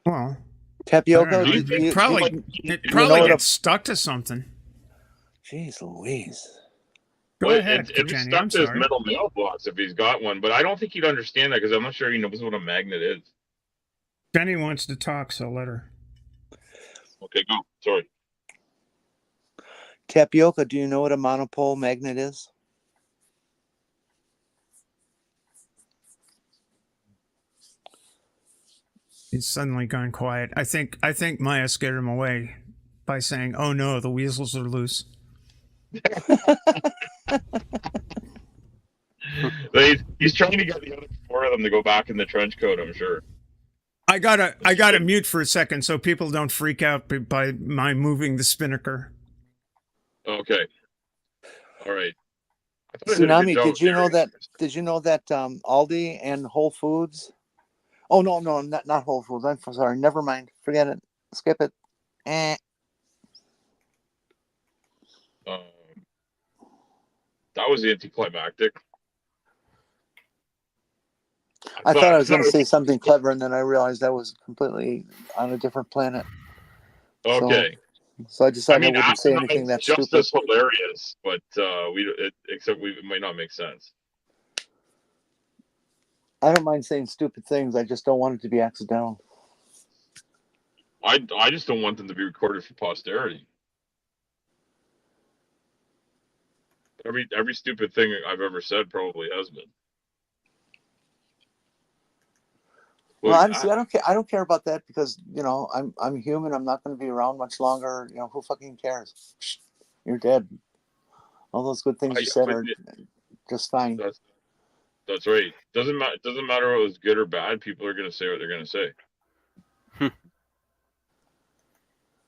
Well, Tapioca, it probably gets stuck to something. Jeez Louise. Go ahead, it's stuck to his metal mailbox if he's got one, but I don't think he'd understand that because I'm not sure he knows what a magnet is. Jenny wants to talk, so let her. Okay, go. Sorry. Tapioca, do you know what a monopole magnet is? He's suddenly gone quiet. I think Maya scared him away by saying, "Oh no, the weasels are loose." He's trying to get the other four of them to go back in the trench coat, I'm sure. I gotta mute for a second so people don't freak out by my moving the spinnaker. Okay. All right. Tsunami, did you know that Aldi and Whole Foods? Oh no, not Whole Foods. I'm sorry. Never mind. Forget it. Skip it. That was anticlimactic. I thought I was going to say something clever, and then I realized I was completely on a different planet. Okay. So I decided I wouldn't say anything that's just stupid. as hilarious, but it might not make sense. I don't mind saying stupid things. I just don't want it to be accidental. I just don't want them to be recorded for posterity. Every stupid thing I've ever said probably has been. Well, honestly, I don't care about that because I'm human. I'm not going to be around much longer. Who fucking cares? You're dead. All those good things you said are just fine. That's right. Doesn't matter if it was good or bad. People are going to say what they're going to say.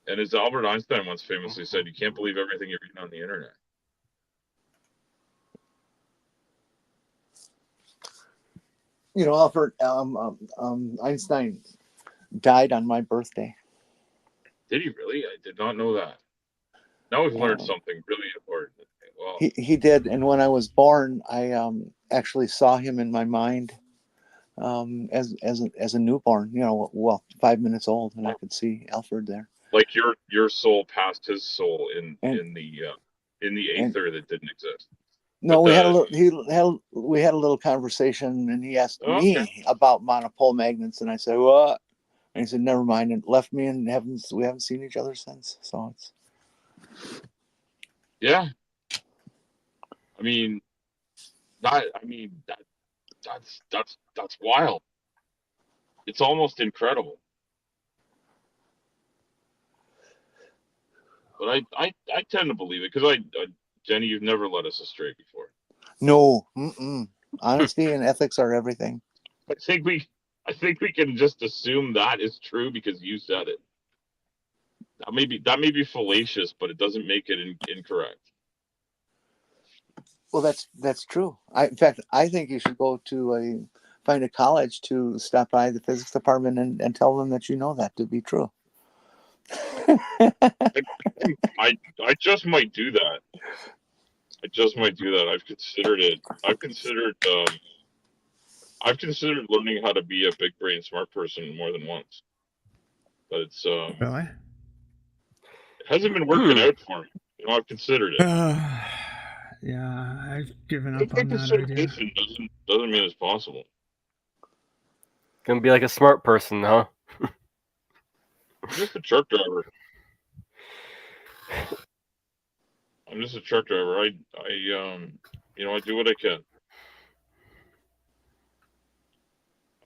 And as Albert Einstein once famously said, you can't believe everything you're reading on the internet. Albert Einstein died on my birthday. Did he really? I did not know that. Now we've learned something really important. Well, he did, and when I was born, I actually saw him in my mind as a newborn. 5 minutes old, and I could see Alfred there. Like your soul passed his soul in the aether that didn't exist. No, we had a little conversation, and he asked me about monopole magnets, and I said, "What?" And he said, "Never mind," and left me, and we haven't seen each other since. So it's that's wild. It's almost incredible. But I tend to believe it because Jenny, you've never led us astray before. No, honesty and ethics are everything. I think we can just assume that is true because you said it. That may be fallacious, but it doesn't make it incorrect. Well, that's true. In fact, I think you should go to find a college to stop by the physics department and tell them that you know that to be true. I just might do that. I've considered it. I've considered learning how to be a big brain smart person more than once. But it's Really? it hasn't been working out for me. I've considered it. Yeah, I've given up on that idea. Doesn't mean it's possible. Gonna be like a smart person, huh? I'm just a truck driver. I do what I can.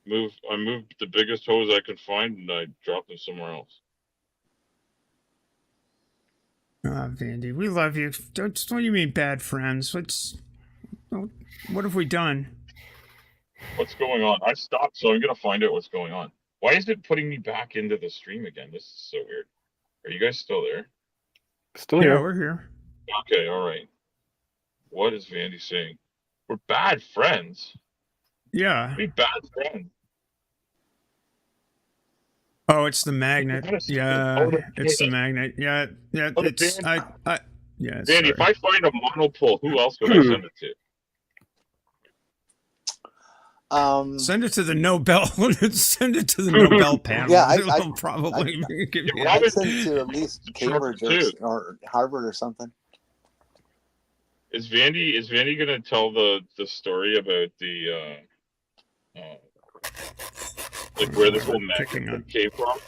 I move the biggest hose I could find, and I drop them somewhere else. Vandy, we love you. Don't you mean bad friends? What have we done? What's going on? I stopped, so I'm gonna find out what's going on. Why is it putting me back into the stream again? This is so weird. Are you guys still there? Still here. Yeah, we're here. Okay, all right. What is Vandy saying? We're bad friends. Yeah. Be bad friends. Oh, it's the magnet. Yeah, it's the magnet. Yeah. It's Vandy, yeah. Vandy, if I find a monopole, who else would I send it to? Send it to the Nobel. Send it to the Nobel panel. Yeah, I'll probably give you. I'd send it to at least Cambridge or Harvard or something. Is Vandy gonna tell the story about the like where this whole magnet came from?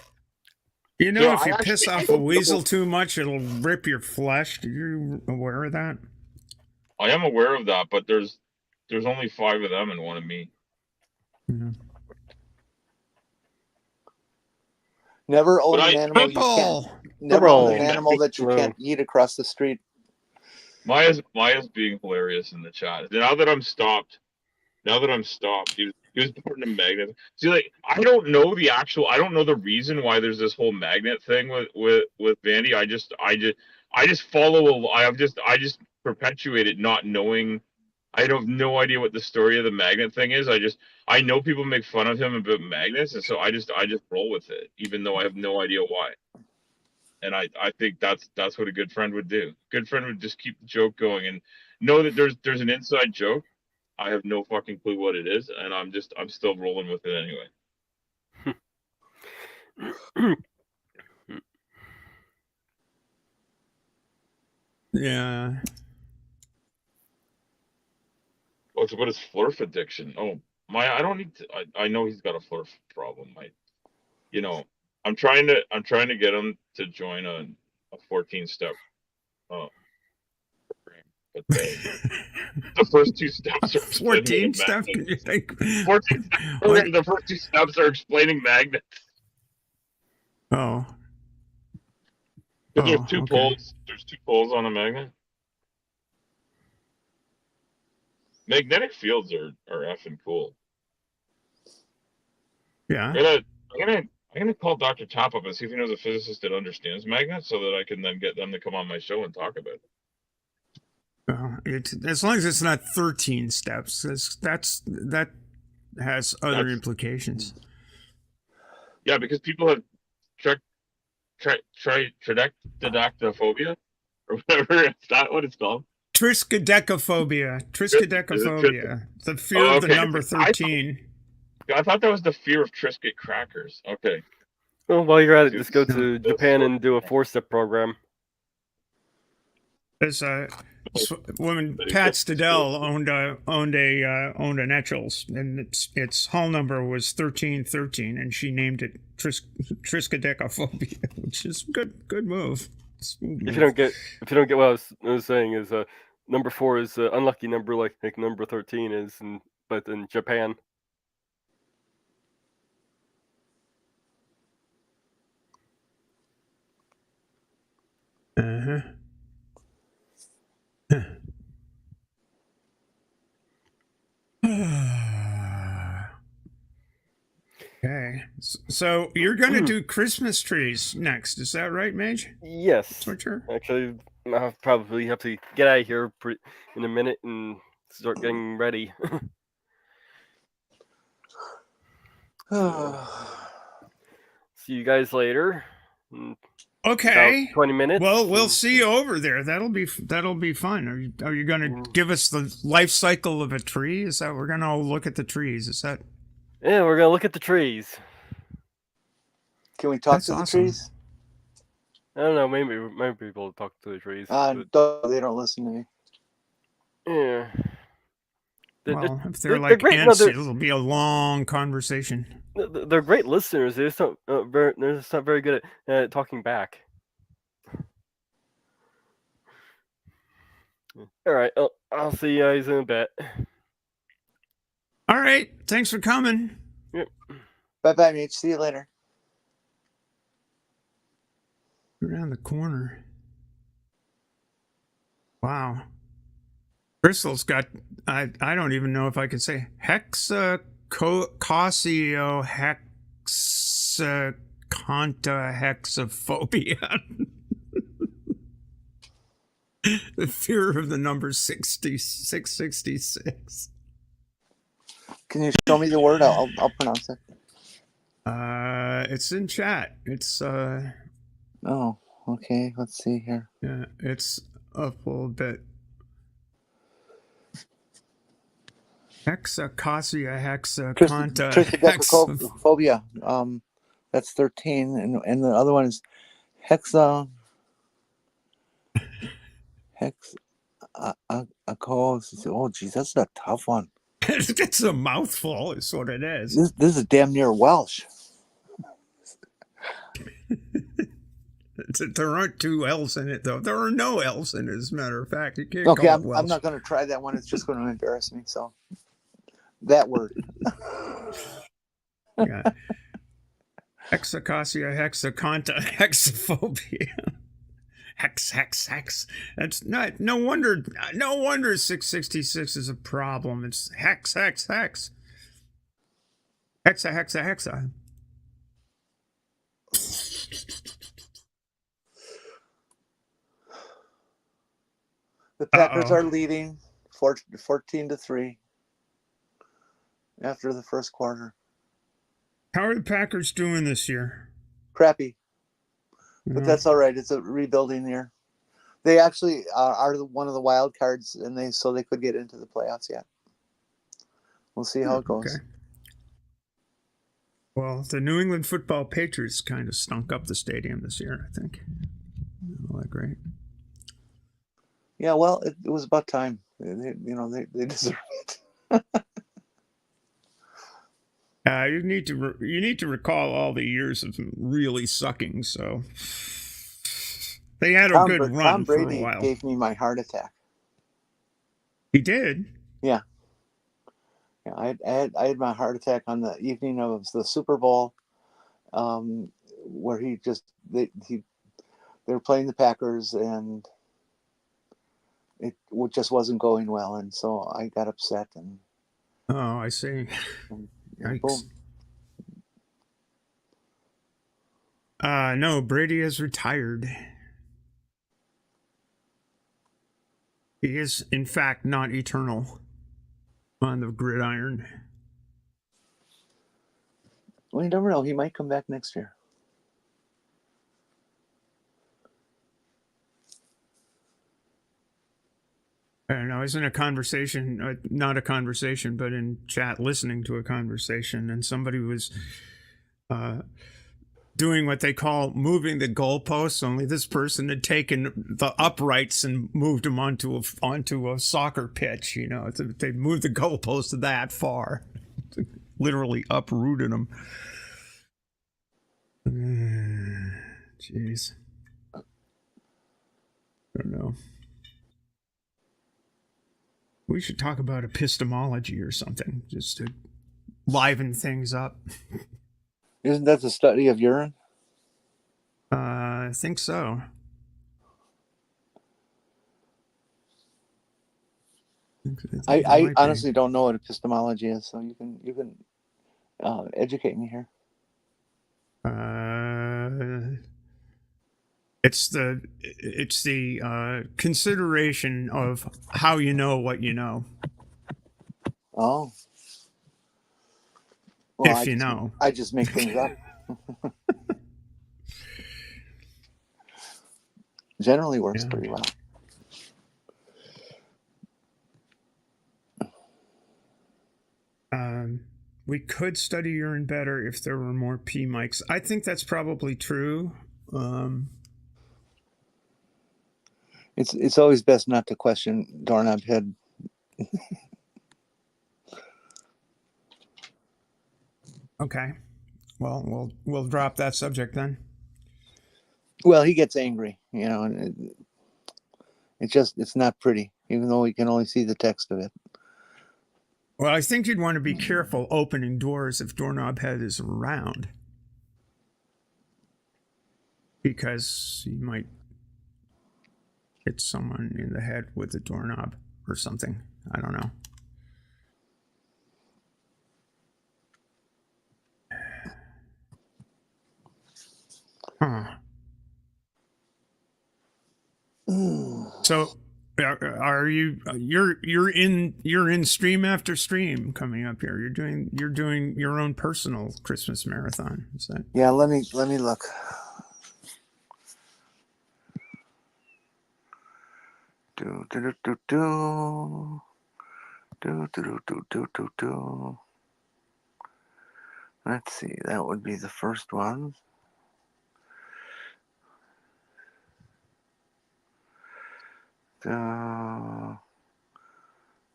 You know, if you piss off a weasel too much, it'll rip your flesh. Are you aware of that? I am aware of that, but there's only 5 of them and 1 of me. Yeah. Never own an animal you can't. Never own an animal that you can't eat across the street. Maya's being hilarious in the chat. Now that I'm stopped, he was putting a magnet. See, like, I don't know the reason why there's this whole magnet thing with Vandy. I just follow. I just perpetuate it, not knowing. I have no idea what the story of the magnet thing is. I know people make fun of him about magnets, and so I just roll with it, even though I have no idea why. And I think that's what a good friend would do. Good friend would just keep the joke going and know that there's an inside joke. I have no fucking clue what it is, and I'm still rolling with it anyway. Yeah. Oh, it's about his flurf addiction. Oh, I don't need to. I know he's got a flurf problem. I'm trying to get him to join a 14-step program. But the first 2 steps are 14 steps. Can you think? 14 steps. The first 2 steps are explaining magnets. Oh. There's 2 poles. There's 2 poles on a magnet. Magnetic fields are effing cool. Yeah. I'm gonna call Dr. Top up and see if he knows a physicist that understands magnets, so that I can then get them to come on my show and talk about it. Well, as long as it's not 13 steps, that has other implications. Yeah, because people have triskaidekaphobia or whatever. Is that what it's called? Triskaidekaphobia. The fear of the number 13. I thought that was the fear of Triscuit crackers. Okay. Well, while you're at it, just go to Japan and do a 4-step program. There's a woman, Pat Stadell, owned a Netchels, and its hull number was 1313, and she named it Triskaidekaphobia, which is good move. If you don't get what I was saying is number 4 is an unlucky number like number 13 is, but in Japan. Uh-huh. Okay, so you're going to do Christmas trees next, is that right, Mage? Yes. Switcher? Actually, I'll probably have to get out of here in a minute and start getting ready. See you guys later. In Okay. about 20 minutes. Well, we'll see you over there. That'll be fun. Are you going to give us the life cycle of a tree? Is that we're going to look at the trees? Is that? Yeah, we're gonna look at the trees. Can we talk That's to the awesome. trees? I don't know. Maybe people talk to the trees. They don't listen to me. Yeah. Well, if they're like great. ants, it'll be a long conversation. They're great listeners. They're just not very good at talking back. All right. I'll see you guys in a bit. All right. Thanks for coming. Yep. Bye, Mitch. See you later. Around the corner. Wow. Crystal's got, I don't even know if I can say hexaconta-hexaphobia. The fear of the number 666. Can you show me the word? I'll pronounce it. It's in chat. It's Oh, okay. Let's see here. yeah, it's up a little bit. Triskaidekaphobia. That's 13, and the other one is oh, geez, that's a tough one. It's a mouthful, is what it is. This is damn near Welsh. There aren't two L's in it, though. There are no L's in it, as a matter of fact. You can't Okay, call it Welsh. I'm not going to try that one. It's just going to embarrass me. So, that word. Yeah. Hexaconta, hexaphobia. Hex. That's not, no wonder 666 is a problem. It's hex. Hexa. The Packers are leading 14-3 after the first quarter. How are the Packers doing this year? Crappy. But that's all right. It's a rebuilding year. They actually are one of the wild cards, and they could get into the playoffs yet. We'll see how it goes. Okay. Well, the New England Football Patriots kind of stunk up the stadium this year, I think. Not that great. Yeah, well, it was about time. They deserve it. You need to recall all the years of really sucking. So they had a good run Tom for a Brady while. gave me my heart attack. He did. Yeah. I had my heart attack on the evening of the Super Bowl, where they were playing the Packers and it just wasn't going well, and so I got upset and. Oh, I see. Yikes. Boom. No, Brady has retired. He is, in fact, not eternal on the gridiron. Well, you never know. He might come back next year. I don't know. I was in a conversation, not a conversation, but in chat listening to a conversation, and somebody was doing what they call moving the goalposts, only this person had taken the uprights and moved them onto a soccer pitch. You know, they moved the goalposts that far, literally uprooted them. Jeez. I don't know. We should talk about epistemology or something, just to liven things up. Isn't that the study of urine? I think so. I honestly don't know what epistemology is, so you can educate me here. It's the consideration of how you know what you know. Oh. Well, if you know. I just make things up. Generally works pretty well. We could study urine better if there were more P mics. I think that's probably true. It's always best not to question doorknob head. Okay. Well, we'll drop that subject then. Well, he gets angry, you know, and it's not pretty, even though we can only see the text of it. Well, I think you'd want to be careful opening doors if doorknob head is around, because you might hit someone in the head with the doorknob or something. I don't know. Huh. So are you're in stream after stream coming up here? You're doing your own personal Christmas marathon. Is that? Yeah, let me look. Let's see, that would be the first one.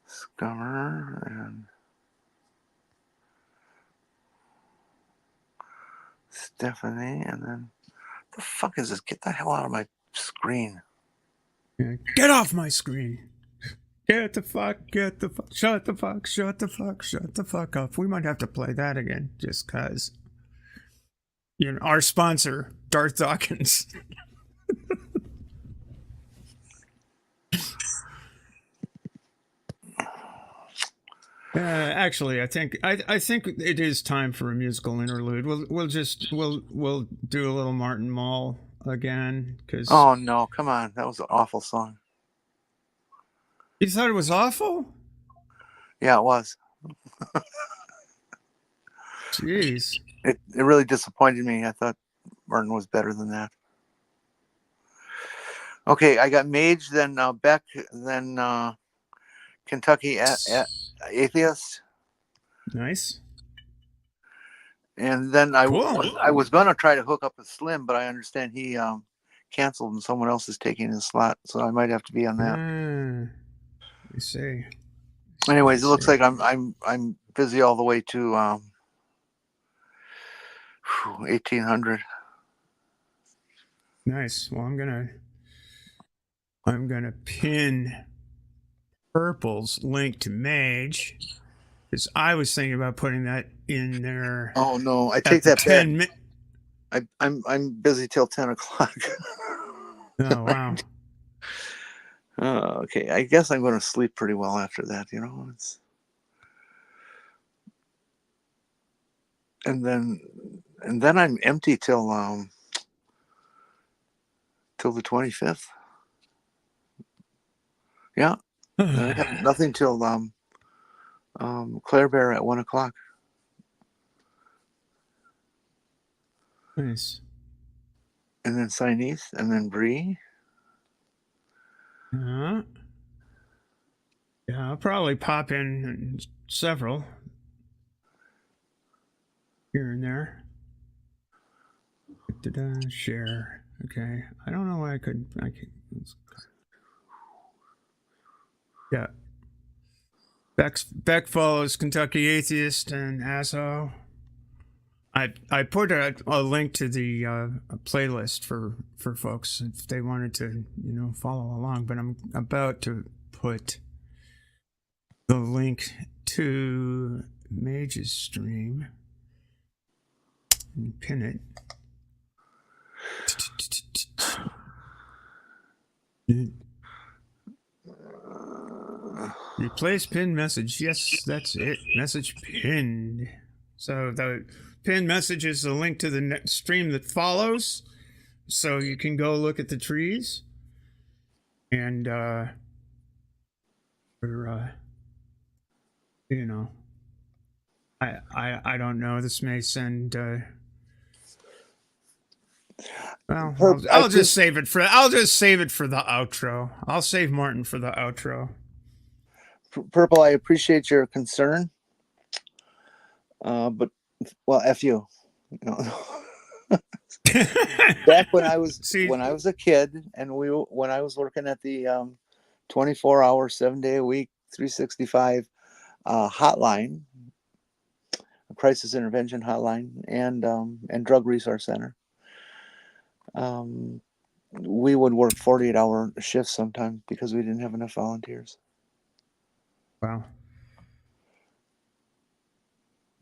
Scummer and Stephanie, and then the fuck is this? Get the hell out of my screen. Yeah, get off my screen. Shut the fuck up. We might have to play that again just cause. You know, our sponsor, Darth Dawkins. Actually, I think it is time for a musical interlude. We'll do a little Martin Mull again because. Oh no! Come on, that was an awful song. You thought it was awful? Yeah, it was. Jeez. It really disappointed me. I thought Martin was better than that. Okay, I got Mage, then Beck, then Kentucky Atheist. Nice. And then I was going to try to hook up with Slim, but I understand he canceled and someone else is taking his slot, so I might have to be on that. I see. Anyways, it looks like I'm busy all the way to 1800. Nice. Well, I'm gonna pin Purple's link to Mage because I was thinking about putting that in there. Oh no, I take that back. I'm busy till 10 o'clock. Oh wow. Okay, I guess I'm going to sleep pretty well after that. You know, and then I'm empty till the 25th. Yeah, I have nothing till Claire Bear at 1 o'clock. Nice. And then Sinise, and then Bree. Yeah, I'll probably pop in several here and there. Share. Okay. I don't know why I could. Yeah. Beck follows Kentucky Atheist and Asso. I put a link to the playlist for folks if they wanted to, follow along. But I'm about to put the link to Mage's stream and pin it. Replace pin message. Yes, that's it. Message pinned. So the pinned message is a link to the stream that follows. So you can go look at the trees. And, I don't know. This may send. Well, I'll just save it for. I'll just save it for the outro. I'll save Martin for the outro. Purple, I appreciate your concern, but well, F you. You know. Back when I was a kid, and when I was working at the 24-hour, 7-day a week, 365 hotline, a crisis intervention hotline, and drug resource center, we would work 48-hour shifts sometimes because we didn't have enough volunteers. Wow.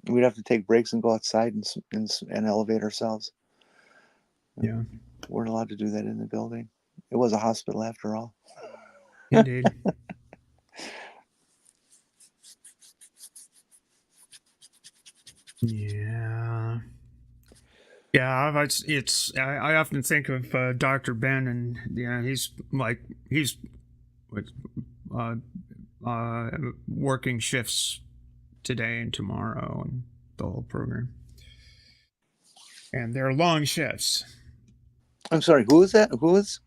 We'd have to take breaks and go outside and elevate ourselves. Yeah. Weren't allowed to do that in the building. It was a hospital after all. Indeed. Yeah. Yeah, I often think of Dr. Ben, and he's working shifts today and tomorrow and the whole program. And they're long shifts. I'm sorry, who is that? Who is?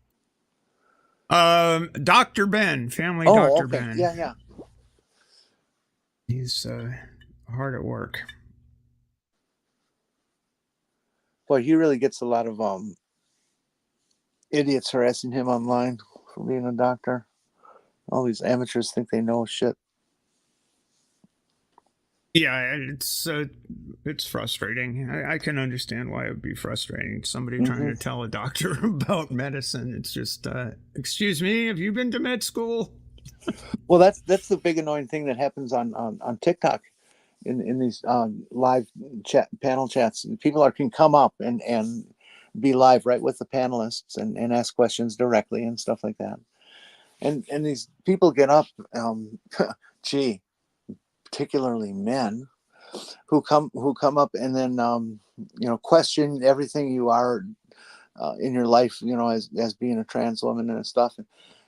Dr. Ben, family Dr. Okay. Ben. Yeah. He's hard at work. Boy, he really gets a lot of idiots harassing him online for being a doctor. All these amateurs think they know shit. Yeah, it's frustrating. I can understand why it would be frustrating. Somebody trying to tell a doctor about medicine. It's just, excuse me, have you been to med school? Well, that's the big annoying thing that happens on TikTok in these live panel chats. People can come up and be live right with the panelists and ask questions directly and stuff like that. And these people get up, particularly men who come up and then question everything you are in your life, as being a trans woman and stuff.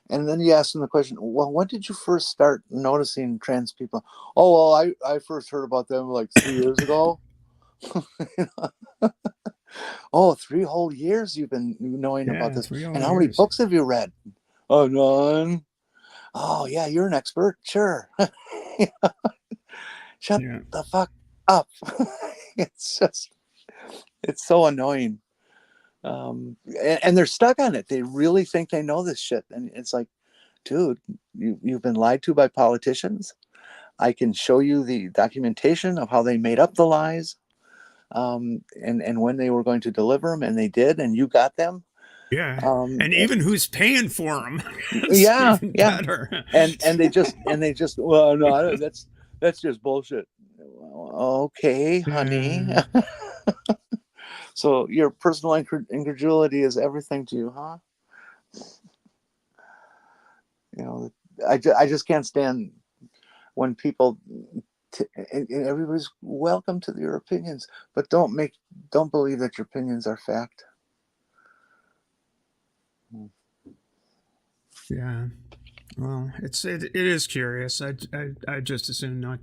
And then you ask them the question, well, when did you first start noticing trans people? Oh, well, I first heard about them like 3 years ago. Oh, 3 whole years you've been knowing about this. And how many books have you read? Oh, none. Oh, yeah, you're an expert. Sure. Shut the fuck up. It's so annoying. And they're stuck on it. They really think they know this shit. And it's like, dude, you've been lied to by politicians. I can show you the documentation of how they made up the lies, and when they were going to deliver them, and they did, and you got them. Yeah, and even who's paying for them. Yeah. Better. And they just well, no, that's just bullshit. Okay, honey. So your personal incredulity is everything to you, huh? I just can't stand when people everybody's welcome to your opinions, but don't believe that your opinions are fact. Yeah, well, it is curious. I just assume not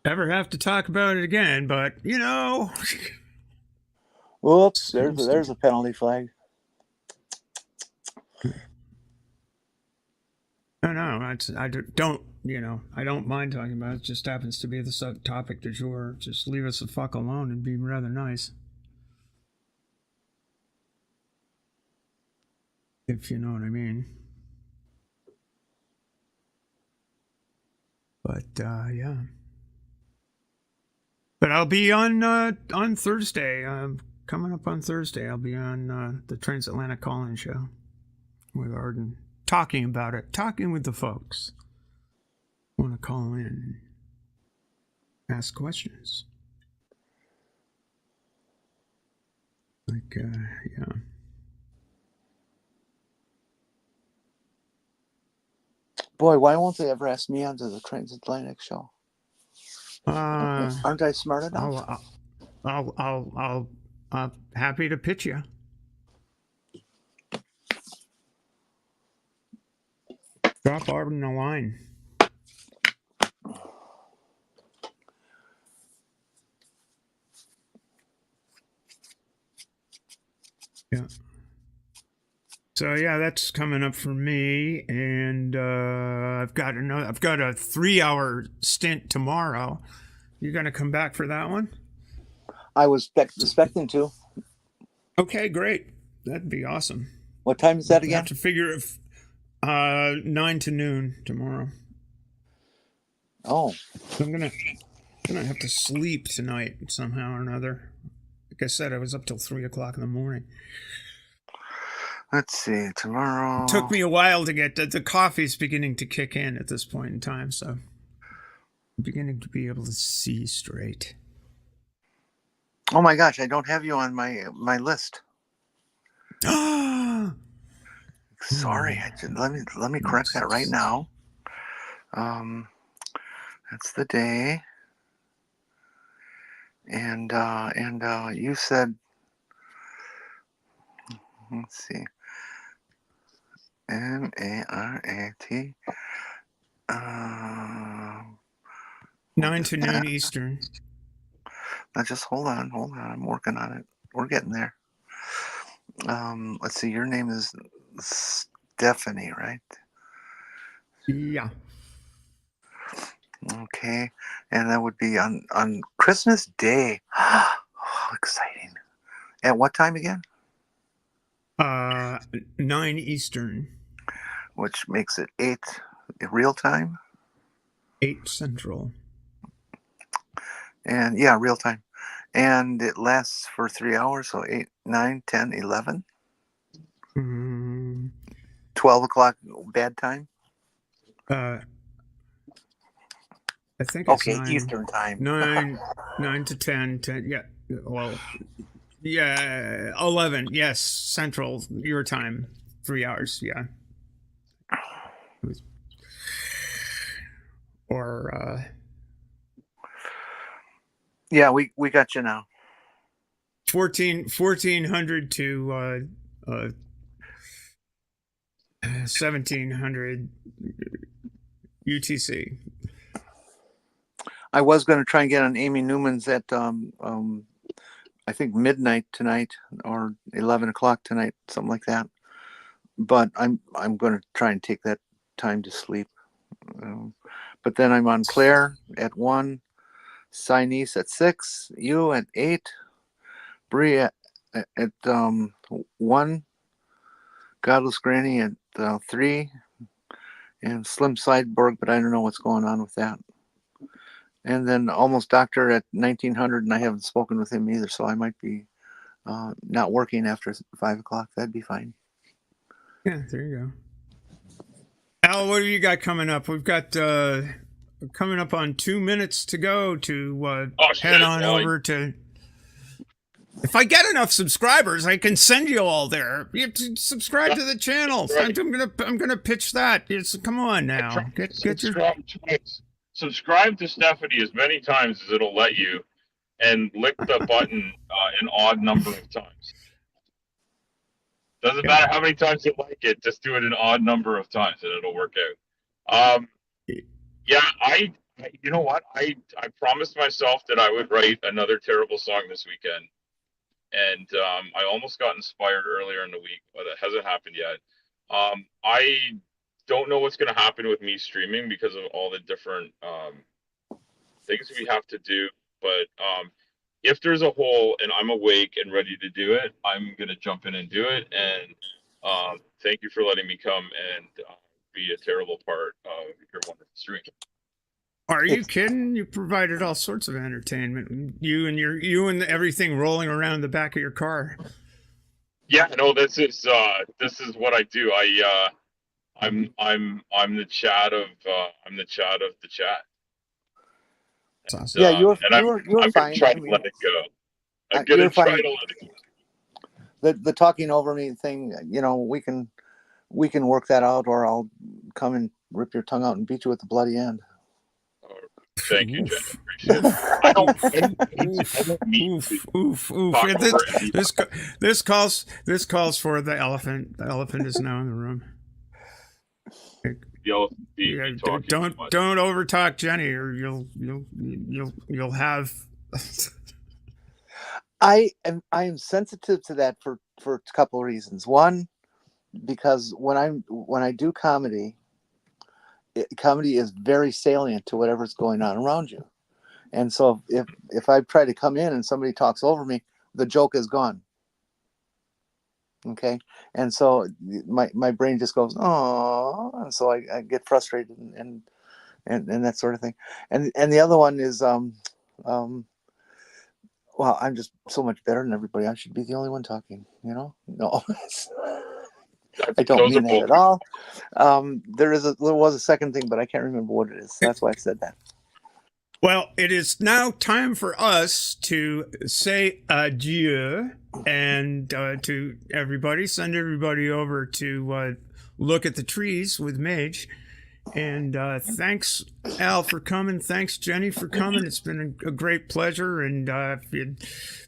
ever have to talk about it again, but Whoops, there's a penalty flag. No, I don't mind talking about it. It just happens to be the topic du jour. Just leave us the fuck alone and be rather nice. If you know what I mean. But yeah. But I'll be on Thursday. Coming up on Thursday, I'll be on the Transatlantic Call-In Show with Arden, talking about it, talking with the folks. Want to call in, ask questions. Like, yeah. Boy, why won't they ever ask me onto the Transatlantic show? Aren't I smart enough? I'll happy to pitch you. Drop Arden a line. Yeah. So yeah, that's coming up for me, and I've got a 3-hour stint tomorrow. You gonna come back for that one? I was expecting to. Okay, great. That'd be awesome. What time is that I again? have to figure if 9 to noon tomorrow. Oh, I'm gonna have to sleep tonight somehow or another. Like I said, I was up till 3 o'clock in the morning. let's see. Tomorrow. It took me a while to get the coffee's beginning to kick in at this point in time, so I'm beginning to be able to see straight. Oh my gosh, I don't have you on my list. Sorry, let me correct that right now. That's the day, and you said, let's see, Marat. 9 to noon Eastern. Now just hold on. I'm working on it. We're getting there. Let's see. Your name is Stephanie, right? Yeah. Okay, and that would be on Christmas Day. Oh, exciting! At what time again? 9 Eastern. Which makes it 8 real time. 8 Central. And yeah, real time. And it lasts for 3 hours, so 8, 9, 10, 11. 12 o'clock bad time. I think it's okay, 9, Eastern time. 9 to 10, 10. Yeah. Well, yeah, 11. Yes, Central. Your time. 3 hours. Yeah. Or yeah, we got you now. 1400 to 1700 UTC. I was going to try and get on Amy Newman's at I think midnight tonight or 11 o'clock tonight, something like that. But I'm going to try and take that time to sleep. But then I'm on Claire at 1, Sinise at 6, you at 8, Bree at 1, Godless Granny at 3, and Slim Sideberg, but I don't know what's going on with that. And then Almost Doctor at 1900, and I haven't spoken with him either, so I might be not working after 5 o'clock. That'd be fine. Yeah, there you go. Al, what have you got coming up? We've got coming up on 2 minutes to go to head on over to. If I get enough subscribers, I can send you all there. You have to subscribe to the channel. Right. I'm gonna pitch that. Come on now. Get your. Subscribe to Stephanie as many times as it'll let you, and lick the button an odd number of times. Doesn't matter how many times you like it, just do it an odd number of times and it'll work out. Yeah, you know what? I promised myself that I would write another terrible song this weekend. And I almost got inspired earlier in the week, but it hasn't happened yet. I don't know what's going to happen with me streaming because of all the different things we have to do. But if there's a hole and I'm awake and ready to do it, I'm going to jump in and do it. And thank you for letting me come and be a terrible part of your wonderful stream. Are you kidding? You provided all sorts of entertainment. You and everything rolling around the back of your car. Yeah, no, this is what I do. I'm the chat of the chat. Awesome. Yeah, you're I'm fine. Try to let it go. I'm gonna try to let it go. The talking over me thing, we can work that out, or I'll come and rip your tongue out and beat you at the bloody end. Thank you, Jen. Appreciate it. I don't mean to This calls for the elephant. The elephant is now in the room. Don't overtalk Jenny, or you'll have. I am sensitive to that for a couple of reasons. One, because when I do comedy, comedy is very salient to whatever's going on around you. And so if I try to come in and somebody talks over me, the joke is gone. Okay. And so my brain just goes, oh, and so I get frustrated and that sort of thing. And the other one is, well, I'm just so much better than everybody. I should be the only one talking, No, I don't Those are mean that both at all. There was a second thing, but I can't remember what it is. That's why I said that. Well, it is now time for us to say adieu and to everybody. Send everybody over to look at the trees with Mage. And thanks, Al, for coming. Thanks, Jenny, for coming. It's been a great pleasure. And if you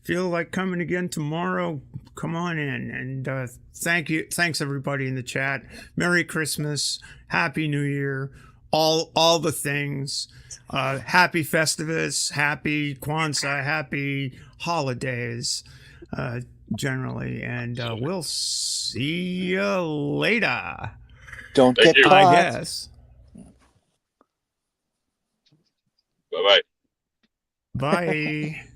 feel like coming again tomorrow, come on in. And thank you. Thanks, everybody in the chat. Merry Christmas. Happy New Year. All the things. Happy Festivus. Happy Kwanzaa. Happy holidays, generally. And we'll see you later. Don't Thank get you. caught. I guess. Bye-bye. Bye.